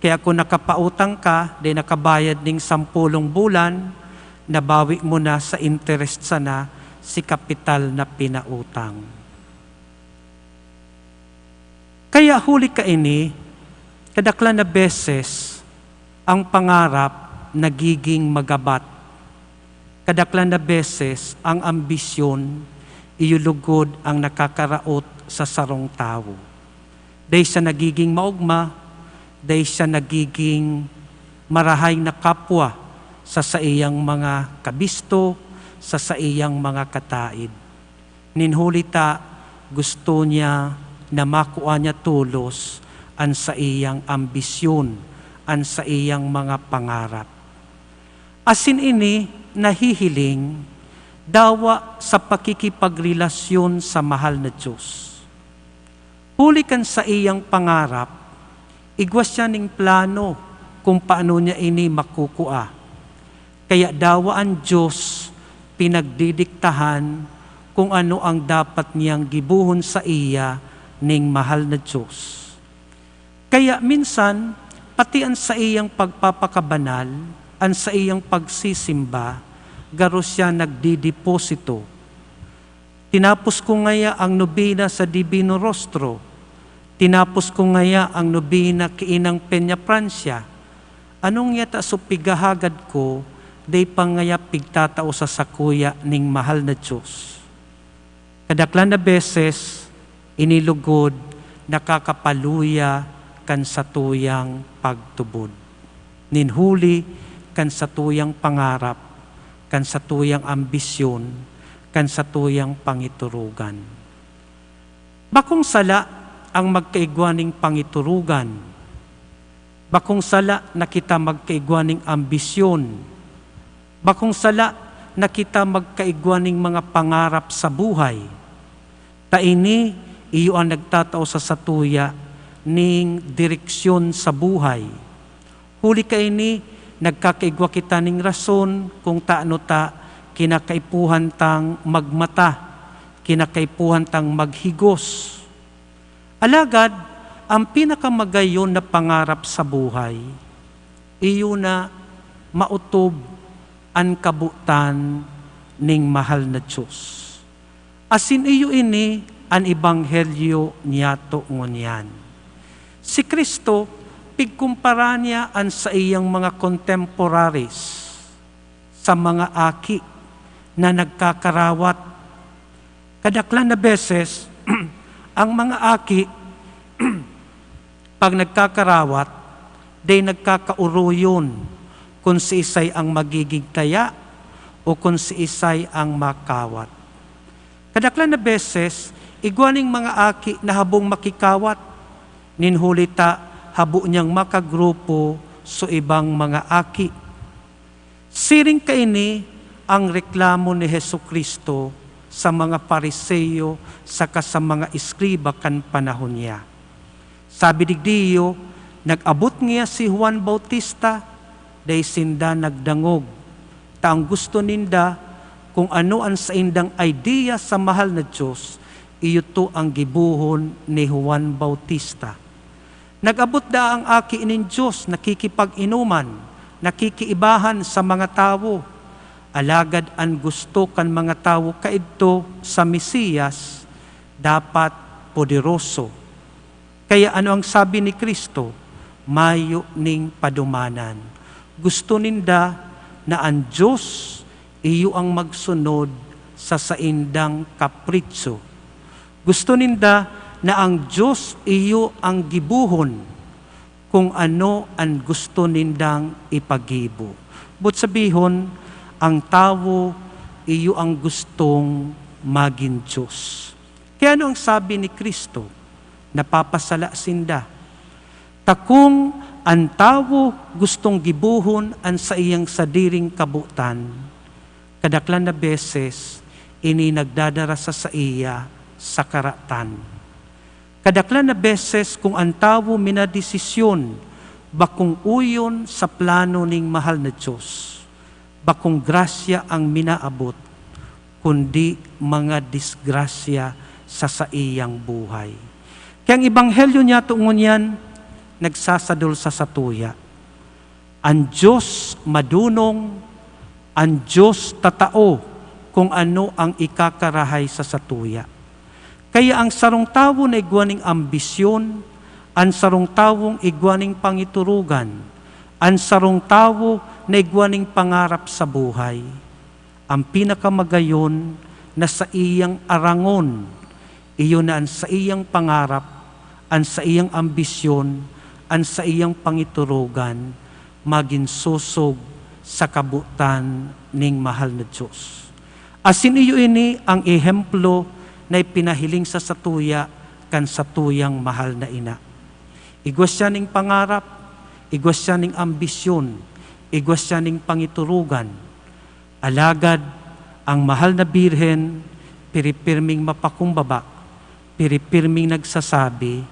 Kaya kung nakapautang ka, di nakabayad ng 10 bulan, nabawi mo na sa interest sana si kapital na pinautang. Kaya huli ka ini, kadaklan na beses, ang pangarap nagiging magabat. Kadaklan na beses, ang ambisyon, iyulugod ang nakakaraot sa sarong tao. Dahil siya nagiging maugma, dahil siya nagiging marahay na kapwa, sa iyang mga kabisto, sa iyang mga kataid. Ninhulita gusto niya na makuha niya tulos an sa iyang ambisyon, an sa iyang mga pangarap. Asin ini nahihiling dawa sa pakikipagrelasyon sa mahal na Diyos. Huli kan sa iyang pangarap, igwas siya ning plano kung paano niya ini makukuha. Kaya dawa ang Diyos pinagdidiktahan kung ano ang dapat niyang gibuhon sa iya ning mahal na Diyos. Kaya minsan, pati ang sa iyang pagpapakabanal, ang sa iyang pagsisimba, garo siya nagdideposito. Tinapos ko ngaya ang nobina sa Divino Rostro. Tinapos ko ngaya ang nobina kiinang Peña Francia. Anong yata supigahagad ko, day pangaya pigtatao sa sakuya ning mahal na Diyos. Kadaklan na beses, inilugod, nakakapaluya kan satuyang pagtubod. Ninhuli kan satuyang pangarap, kan satuyang ambisyon, kan satuyang pangiturugan. Bakong sala ang magkaigwaning pangiturugan. Bakong sala na kita magkaigwaning ambisyon. Bakong sala na kita magkaigwaning mga pangarap sa buhay. Taini, iyo ang nagtatao sa satuya ning direksyon sa buhay. Huli ka ini, nagkakaigwa kita ning rason kung taano ta kinakaipuhan tang magmata, kinakaipuhan tang maghigos. Alagad, ang pinakamagayon na pangarap sa buhay, iyo na mautob ang kabutan ning mahal na Diyos. Asin iyo ini ang ebanghelyo niyato ngunyan. Si Kristo, pigkumpara niya ang sa iyang mga contemporaries, sa mga aki na nagkakarawat. Kadaklan na beses, ang mga aki, pag nagkakarawat, day nagkakauruyon kung si isay ang magiging taya o kung si isay ang makawat. Kadaklan na beses, igwaning mga aki na habong makikawat, ninhulita habo niyang makagrupo so ibang mga aki. Siring kaini ang reklamo ni Hesukristo sa mga Pariseyo saka sa mga iskriba kan panahon niya. Sabi digdiyo, nag-abot niya si Juan Bautista, day sinda nagdangog. Taang gusto ninda kung ano ang sa indang idea sa mahal na Diyos, iyo to ang gibuhon ni Juan Bautista. Nag-abot da ang aki inin Diyos, nakikipag-inuman, nakikiibahan sa mga tao. Alagad ang gusto kan mga tao kaidto sa Mesiyas, dapat poderoso. Kaya ano ang sabi ni Kristo? Mayo ning padumanan. Gusto ninda na ang Diyos iyo ang magsunod sa saindang kapritso. Gusto ninda na ang Diyos iyo ang gibuhon kung ano ang gusto nindang ipagibo. But sabihon, ang tao iyo ang gustong maging Diyos. Kaya ano ang sabi ni Kristo? Napapasala sinda. Takung ang tao gustong gibuhon ang sa iyang sadiring kabutan, kadaklan na beses, ini nagdadara sa iya sa karatan. Kadaklan na beses kung ang tao minadesisyon, bakong uyon sa plano ning mahal na Diyos, bakong grasya ang minaabot, kundi mga disgrasya sa iyang buhay. Kaya ang ebanghelyo niya tungon yan, nagsasadol sa satuya. Ang Diyos madunong, ang Diyos tatao kung ano ang ikakarahay sa satuya. Kaya ang sarong tawo na igwaning ambisyon, ang sarong tawong igwaning pangiturugan, ang sarong tawo na igwaning pangarap sa buhay, ang pinakamagayon na sa iyang arangon, iyon na ang sa iyang pangarap, ang sa iyang ambisyon, ang sa iyang pangiturugan, maging susog sa kabutan ning mahal na Diyos. Asin iyo ini ang ehemplo na ipinahiling sa satuya kan satuyang mahal na ina. Igwas siya ning pangarap, igwas siya ning ambisyon, igwas siya ning pangiturugan. Alagad, ang mahal na birhen, piripirming mapakumbaba, piripirming nagsasabi,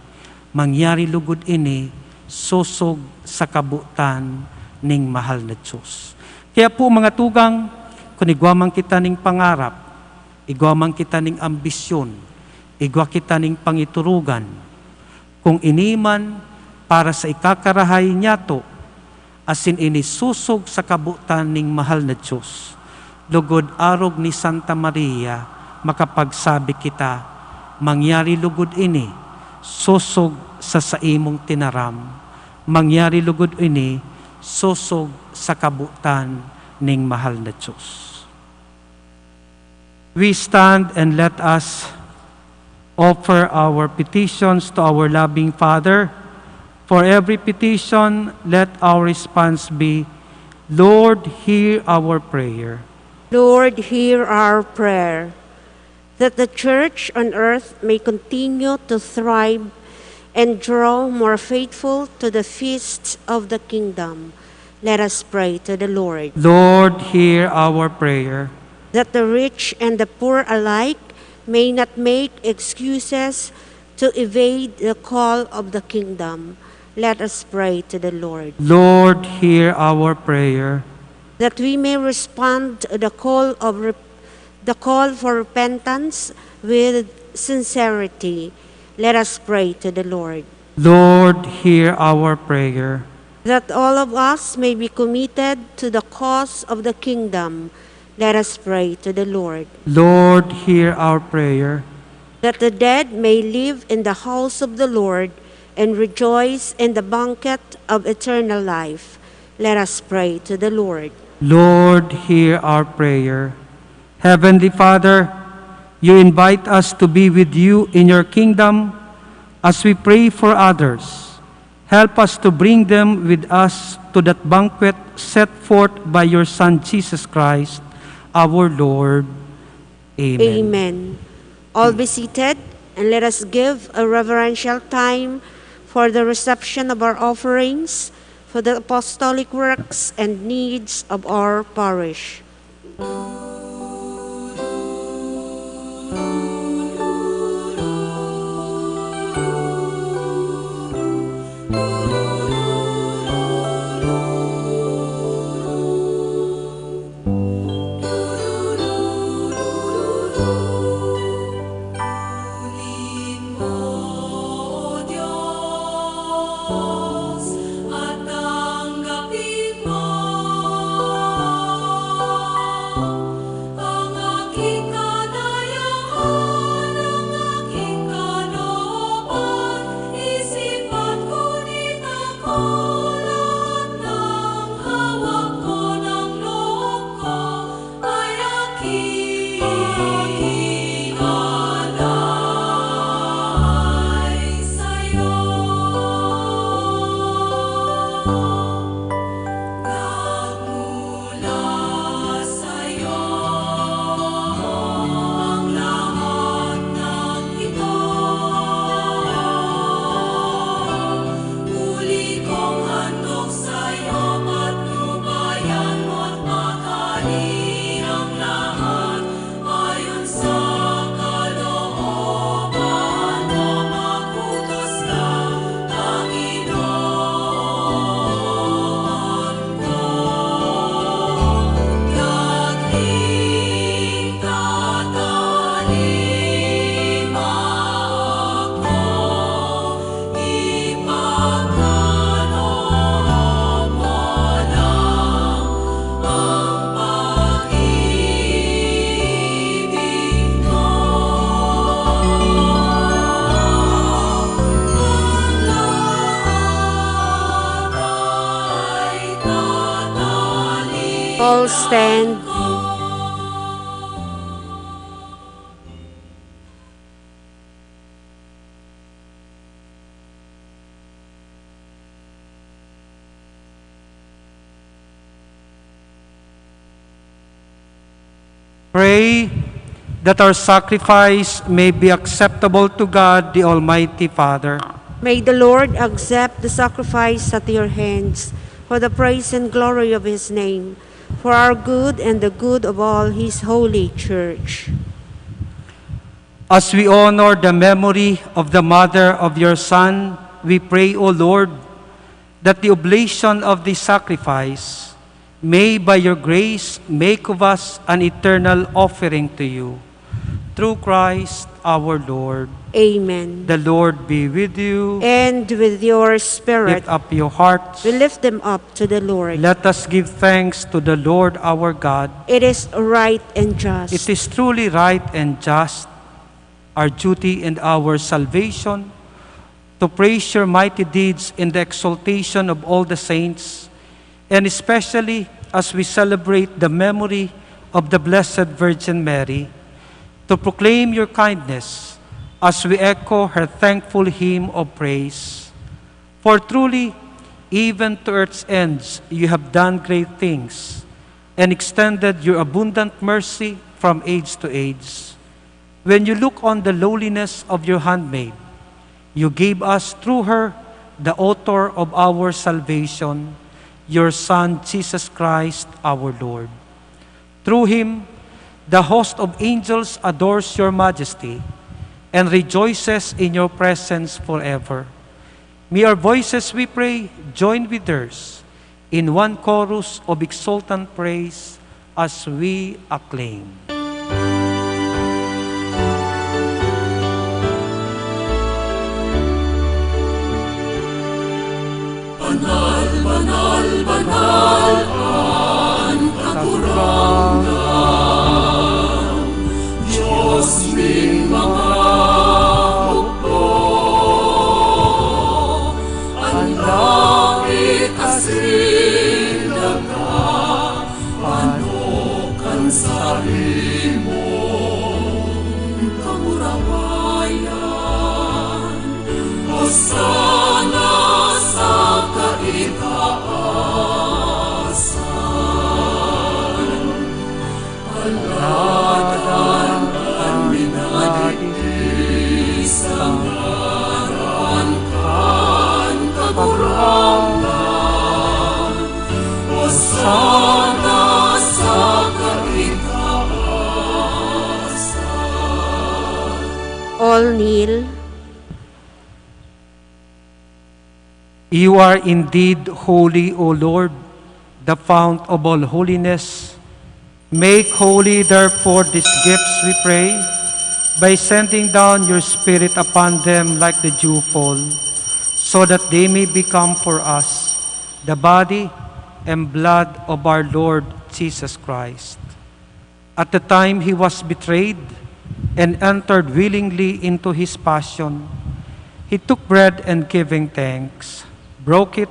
mangyari lugod ini, susog sa kabutan ning mahal na Diyos. Kaya po mga tugang, kung igwamang kita ning pangarap, igwamang kita ning ambisyon, igwa kita ning pangiturugan, kung iniman para sa ikakarahay niya to, asin ini susog sa kabutan ning mahal na Diyos, lugod arog ni Santa Maria, makapagsabi kita, mangyari lugod ini, susog sa saimong tinaram, mangyari lugod ini, susog sa kabutan ning mahal na Diyos. We stand and let us offer our petitions to our loving Father. For every petition, let our response be, Lord, hear our prayer. Lord, hear our prayer, that the Church on earth may continue to thrive and draw more faithful to the feasts of the kingdom. Let us pray to the Lord. Lord, hear our prayer. That the rich and the poor alike may not make excuses to evade the call of the kingdom. Let us pray to the Lord. Lord, hear our prayer. That we may respond to the call for repentance with sincerity. Let us pray to the Lord. Lord, hear our prayer. That all of us may be committed to the cause of the kingdom. Let us pray to the Lord. Lord, hear our prayer. That the dead may live in the house of the Lord and rejoice in the banquet of eternal life. Let us pray to the Lord. Lord, hear our prayer. Heavenly Father, you invite us to be with you in your kingdom as we pray for others. Help us to bring them with us to that banquet set forth by your Son, Jesus Christ, our Lord. Amen. Amen. All be seated, and let us give a reverential time for the reception of our offerings, for the apostolic works and needs of our parish. All stand. Pray that our sacrifice may be acceptable to God, the Almighty Father. May the Lord accept the sacrifice at your hands for the praise and glory of his name, for our good and the good of all his holy church. As we honor the memory of the mother of your Son, we pray, O Lord, that the oblation of the sacrifice may by your grace make of us an eternal offering to you. Through Christ our Lord. Amen. The Lord be with you. And with your spirit, Lift up your hearts. we lift them up to the Lord. Let us give thanks to the Lord our God. It is right and just. It is truly right and just, our duty and our salvation, to praise your mighty deeds in the exaltation of all the saints, and especially as we celebrate the memory of the Blessed Virgin Mary, to proclaim your kindness as we echo her thankful hymn of praise. For truly, even to earth's ends, you have done great things and extended your abundant mercy from age to age. When you look on the lowliness of your handmaid, you gave us through her the author of our salvation, your Son, Jesus Christ, our Lord. Through him, the host of angels adores your majesty and rejoices in your presence forever. May our voices, we pray, join with theirs in one chorus of exultant praise as we acclaim. Banal, banal, banal ang katurangan, Diyos ning mga hukbo. Ang langit asin daga, ano kan sarimong kamurawayan. Hosana sa kaitaasan, aladan ang minaditi sa ngaran kan kagurangan. Hosana sa kaitaasan. All kneel. You are indeed holy, O Lord, the fount of all holiness. Make holy, therefore, these gifts, we pray, by sending down your Spirit upon them like the dewfall, so that they may become for us the body and blood of our Lord Jesus Christ. At the time he was betrayed and entered willingly into his passion, he took bread and giving thanks, broke it,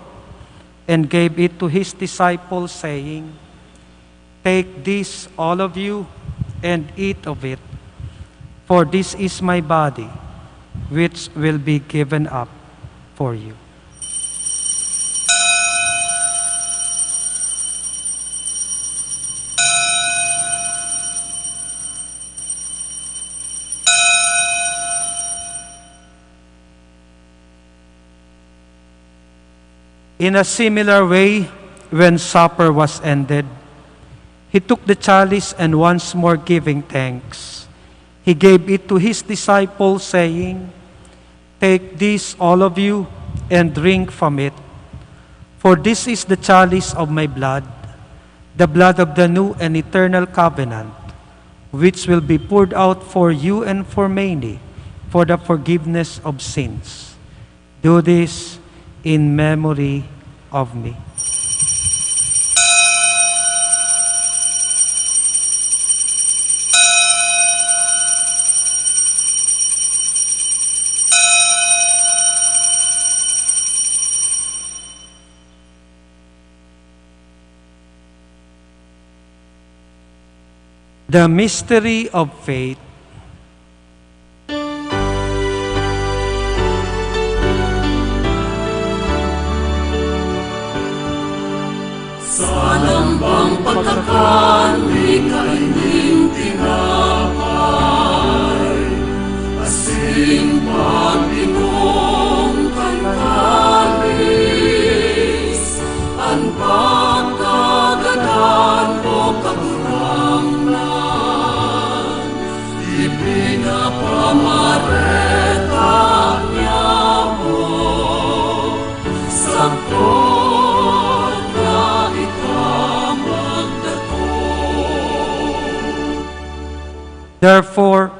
and gave it to his disciples, saying, "Take this, all of you, and eat of it, for this is my body, which will be given up for you." In a similar way, when supper was ended, he took the chalice and once more giving thanks, he gave it to his disciples, saying, "Take this, all of you, and drink from it. For this is the chalice of my blood, the blood of the new and eternal covenant, which will be poured out for you and for many for the forgiveness of sins. Do this in memory of me." The mystery of faith. Sa lambang pagkakan, di kainin Therefore,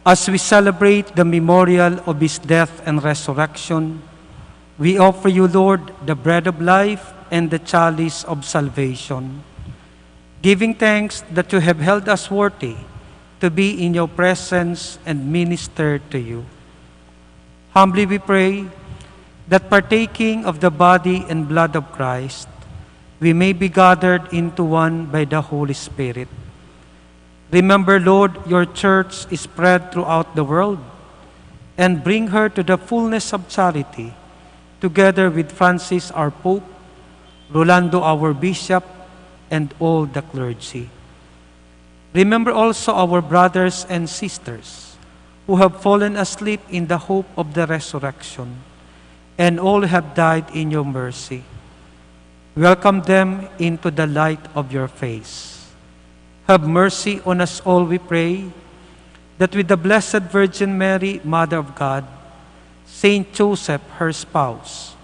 as we celebrate the memorial of his death and resurrection, we offer you, Lord, the bread of life and the chalice of salvation, giving thanks that you have held us worthy to be in your presence and minister to you. Humbly we pray that partaking of the body and blood of Christ, we may be gathered into one by the Holy Spirit. Remember, Lord, your church is spread throughout the world, and bring her to the fullness of charity, together with Francis our Pope, Rolando our Bishop, and all the clergy. Remember also our brothers and sisters who have fallen asleep in the hope of the resurrection, and all have died in your mercy. Welcome them into the light of your face. Have mercy on us all, we pray, that with the Blessed Virgin Mary, Mother of God, Saint Joseph, her spouse,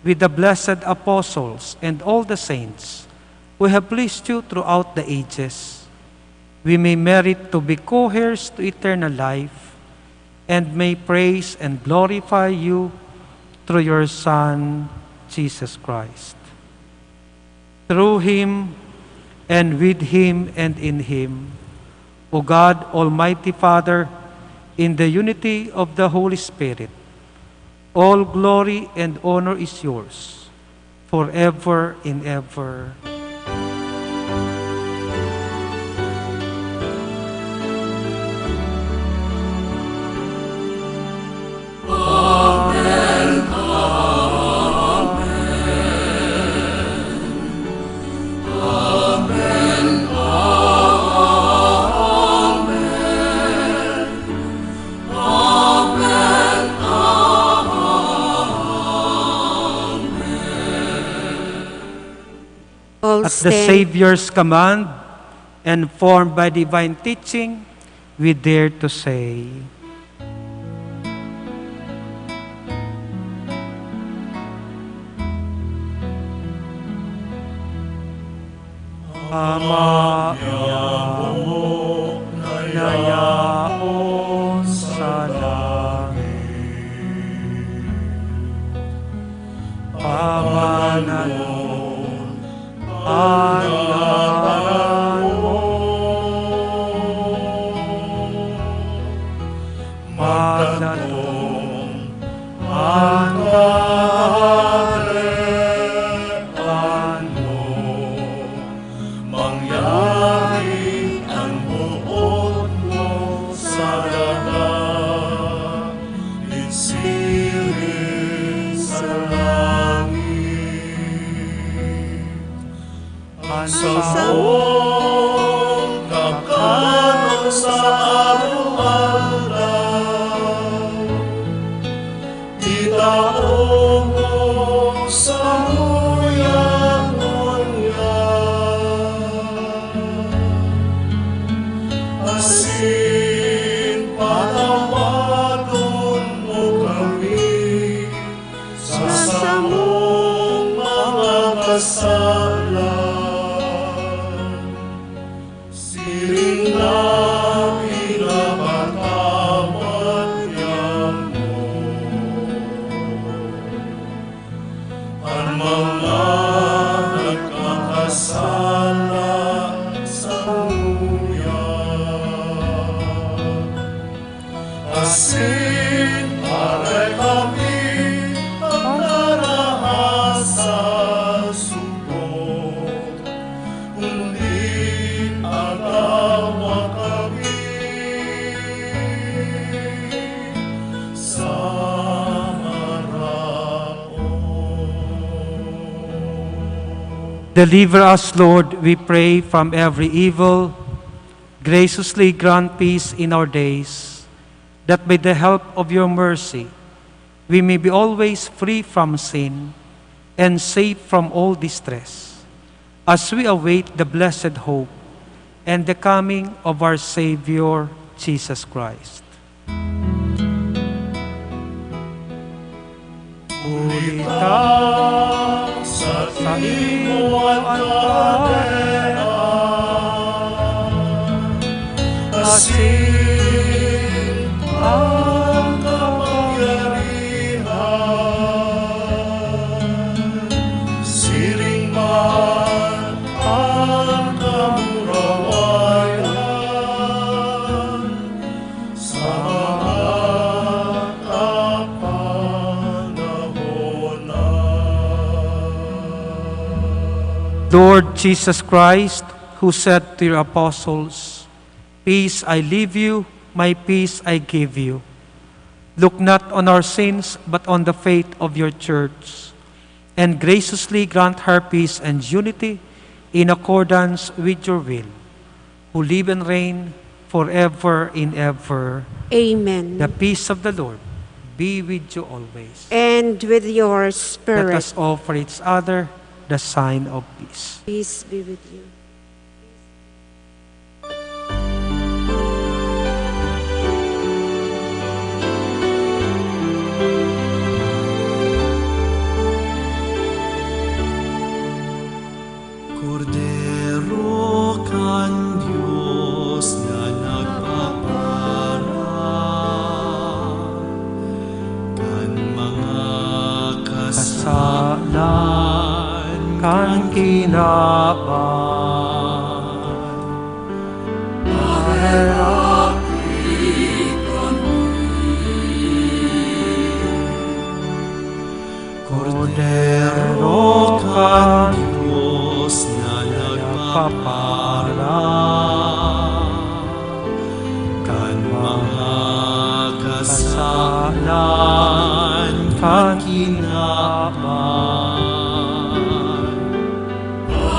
with the blessed apostles and all the saints who have pleased you throughout the ages, we may merit to be co-heirs to eternal life, and may praise and glorify you through your Son, Jesus Christ. Through him, and with him, and in him, O God, Almighty Father, in the unity of the Holy Spirit, all glory and honor is yours, forever and ever. At the Savior's command, and formed by divine teaching, we dare to say, Ama, yaong nayaon sa langit, pamananon ang ngaran mo, magdatong ang kaharian mo, mangyari ang buod mo sa dagat, isilin sa langit. Sa mong kakanon sa araw-araw, itaon mo sa asin patawadon mo kami sa samong mga kasalan. Siring na pinapatawad niya mo ang mga nagkakasala sa asin para kami ang narahasa subok, kundi agawa kami sa maraon. Deliver us, Lord, we pray, from every evil. Graciously grant peace in our days, that by the help of your mercy, we may be always free from sin and safe from all distress, as we await the blessed hope and the coming of our Savior, Jesus Christ. Ulita sa imo ang kadena, Sing ang kapangyarihan, siring man ang kamurawayan, sa mga panahon na. Lord Jesus Christ, who said to your apostles, "Peace I leave you, my peace I give you," look not on our sins, but on the faith of your church, and graciously grant her peace and unity in accordance with your will, who live and reign forever and ever. Amen. The peace of the Lord be with you always. And with your Let spirit. us offer each other the sign of peace. Peace be with you. Cordero kan Diyos na nagpapara, kan mga kasalan Kan kinaban, Cordero kan Diyos na nagpapara, kan mga kasalan kan kinaban.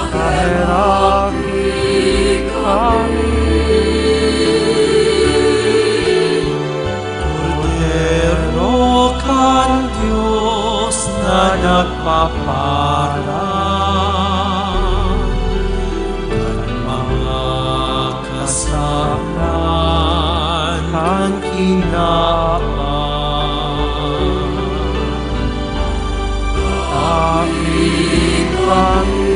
Kahiraki kami, Cordero kan Diyos na nagpapara, kan mga kasalan kan kinaban. amin kami.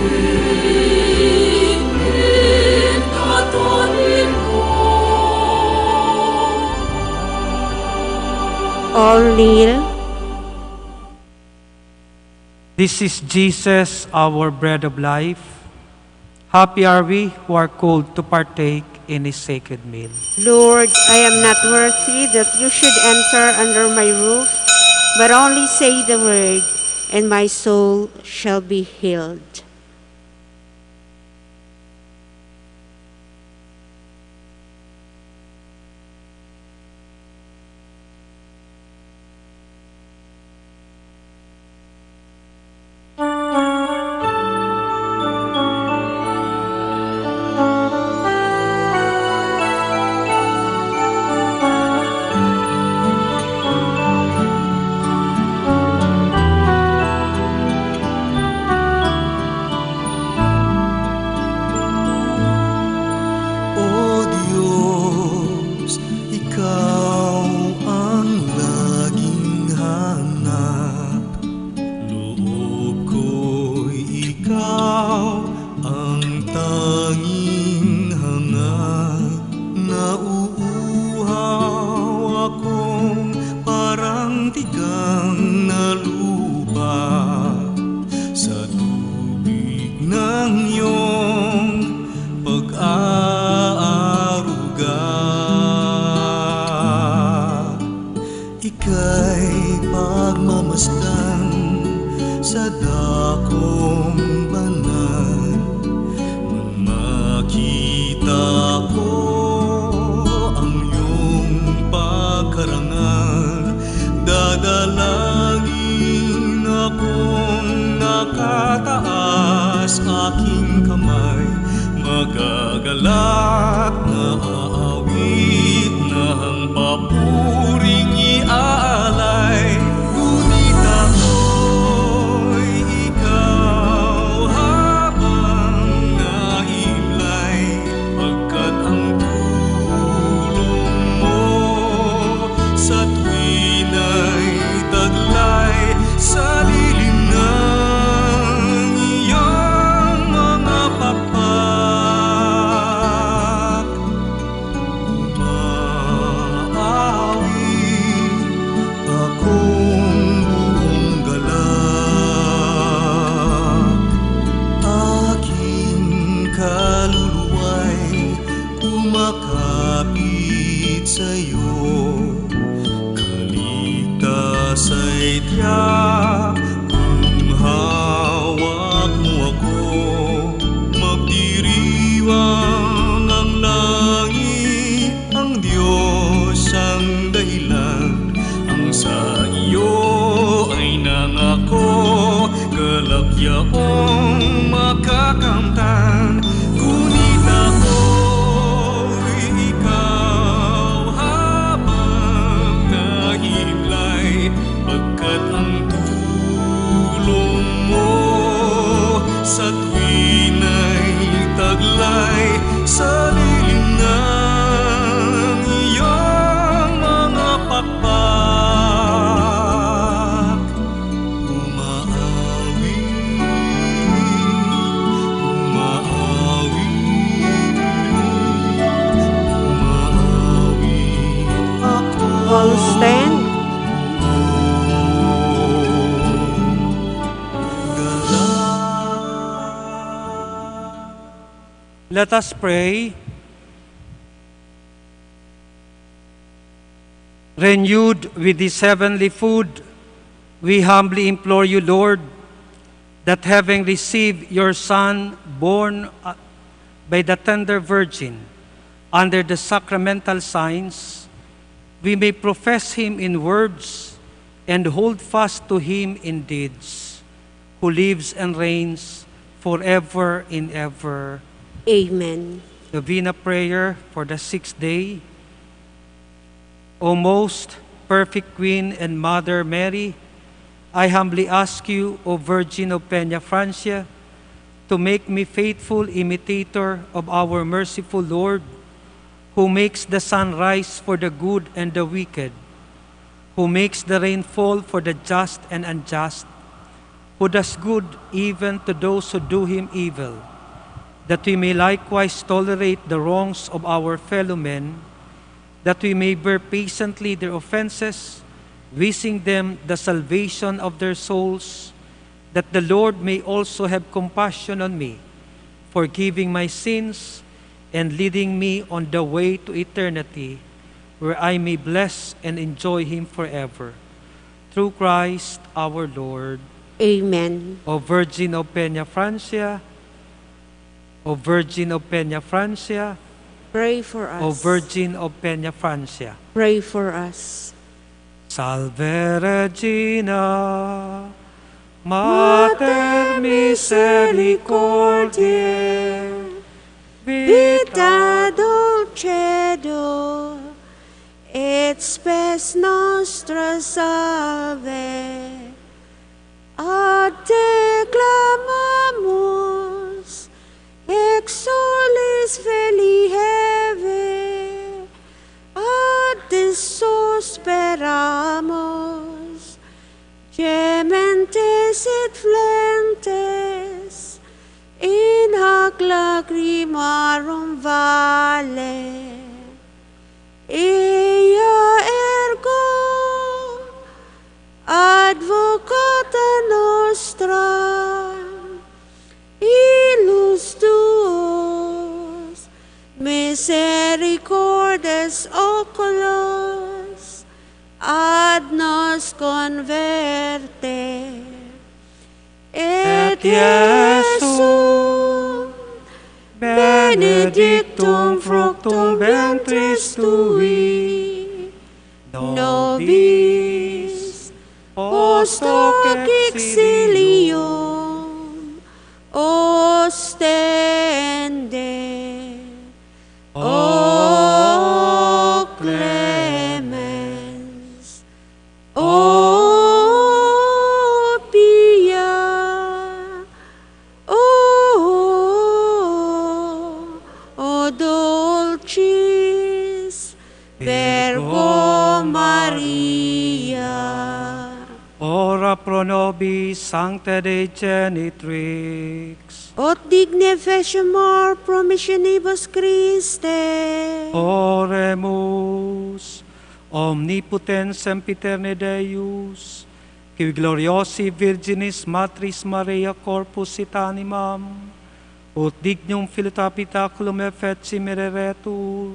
All kneel. This is Jesus, our bread of life. Happy are we who are called to partake in His sacred meal. Lord, I am not worthy that you should enter under my roof, but only say the word, and my soul shall be healed. O Diyos, Ikaw ang laging hanap. Loob ko'y Ikaw ang tanging hangad. Nauuhaw akong parang tigang na lupa sa tubig ng iyong pag-aaruga. Ika'y pagmamasdan sa dakong banal. Nang makita ko ang iyong pagkarangal, dadalangin akong nakataas, aking kamay magagalak na aawit na ang papuring iaalay. Ngunit ako'y ikaw habang naimlay, pagkat ang tulong mo sa tuwina'y taglay sa lilim ng iyong mga pakpak. makapit sa'yo. Kaligtas ay tiyak kung hawak mo ako. Magdiriwang ang langit, ang Diyos ang dahilan. Ang sa iyo ay nangako, kalagyaong makakamtan. Ngunit ako'y ikaw habang nahihiblay, pagkat ang tulong mo sa tuwin ay taglay sa lilim ng iyong mga pakpak. All stand. Let us pray. Renewed with this heavenly food, we humbly implore you, Lord, that having received your Son, born by the tender Virgin, under the sacramental signs, we may profess him in words and hold fast to him in deeds, who lives and reigns forever and ever. Amen. Novena prayer for the 6th day. O most perfect Queen and Mother Mary, I humbly ask you, O Virgin of Peña Francia, to make me faithful imitator of our merciful Lord, who makes the sun rise for the good and the wicked, who makes the rain fall for the just and unjust, who does good even to those who do him evil, that we may likewise tolerate the wrongs of our fellow men, that we may bear patiently their offenses, wishing them the salvation of their souls, that the Lord may also have compassion on me, forgiving my sins and leading me on the way to eternity, where I may bless and enjoy him forever. Through Christ our Lord. Amen. O Virgin of Peña Francia, O Virgin of Peña Francia, Pray for us. O Virgin of Peña Francia. Pray for us. Salve Regina, Mater Misericordiae, Vita dulcedo, et spes nostra salve. Ad te clamamus, exolis veli heve, ad te susperamus, gementes et flentes, in hac lacrimarum vale. Ea ergo advocata nostra, ilus tuos misericordes oculos ad nos converte. Et Iesum benedictum fructum ventris tui, nobis post hoc exilium ostende. O clemens, O pia, O dulcis Virgo Maria. Ora pro nobis sancta Dei genitrix. Ut digne fecemur promissionibus Christe. Oremus. Omnipotens sempiterne Deus, qui gloriosi Virginis Matris Maria corpus et animam, ut dignum filitapicaculum effetsi mereretur,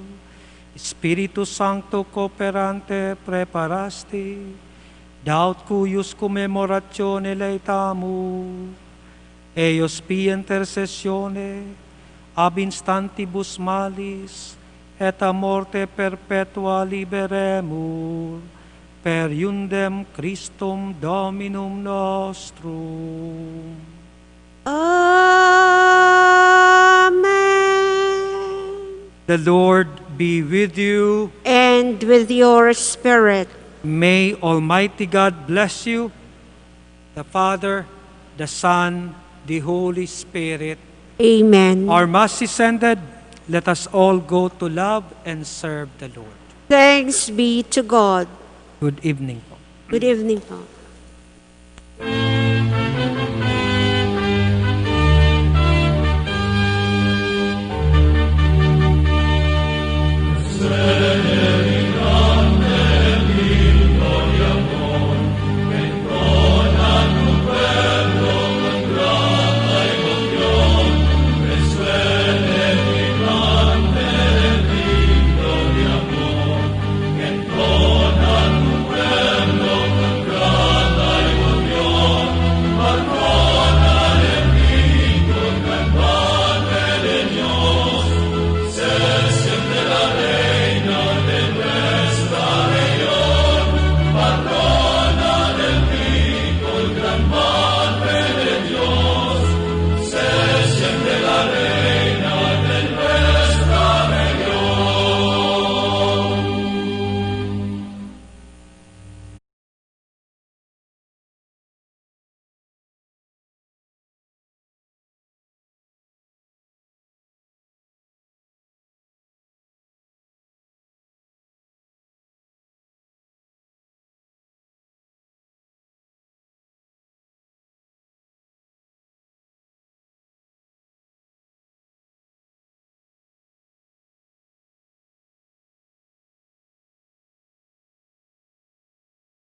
Spiritus Sancto cooperante preparasti, daut cuius commemoratione laetamu, eius pia intercessione, ab instantibus malis, et a morte perpetua liberemur, per iundem Christum Dominum nostrum. Amen. The Lord be with you. And with your spirit. May Almighty God bless you, the Father, the Son, the Holy Spirit. Amen. Our Mass is ended. Let us all go to love and serve the Lord. Thanks be to God. Good evening po. Good evening po.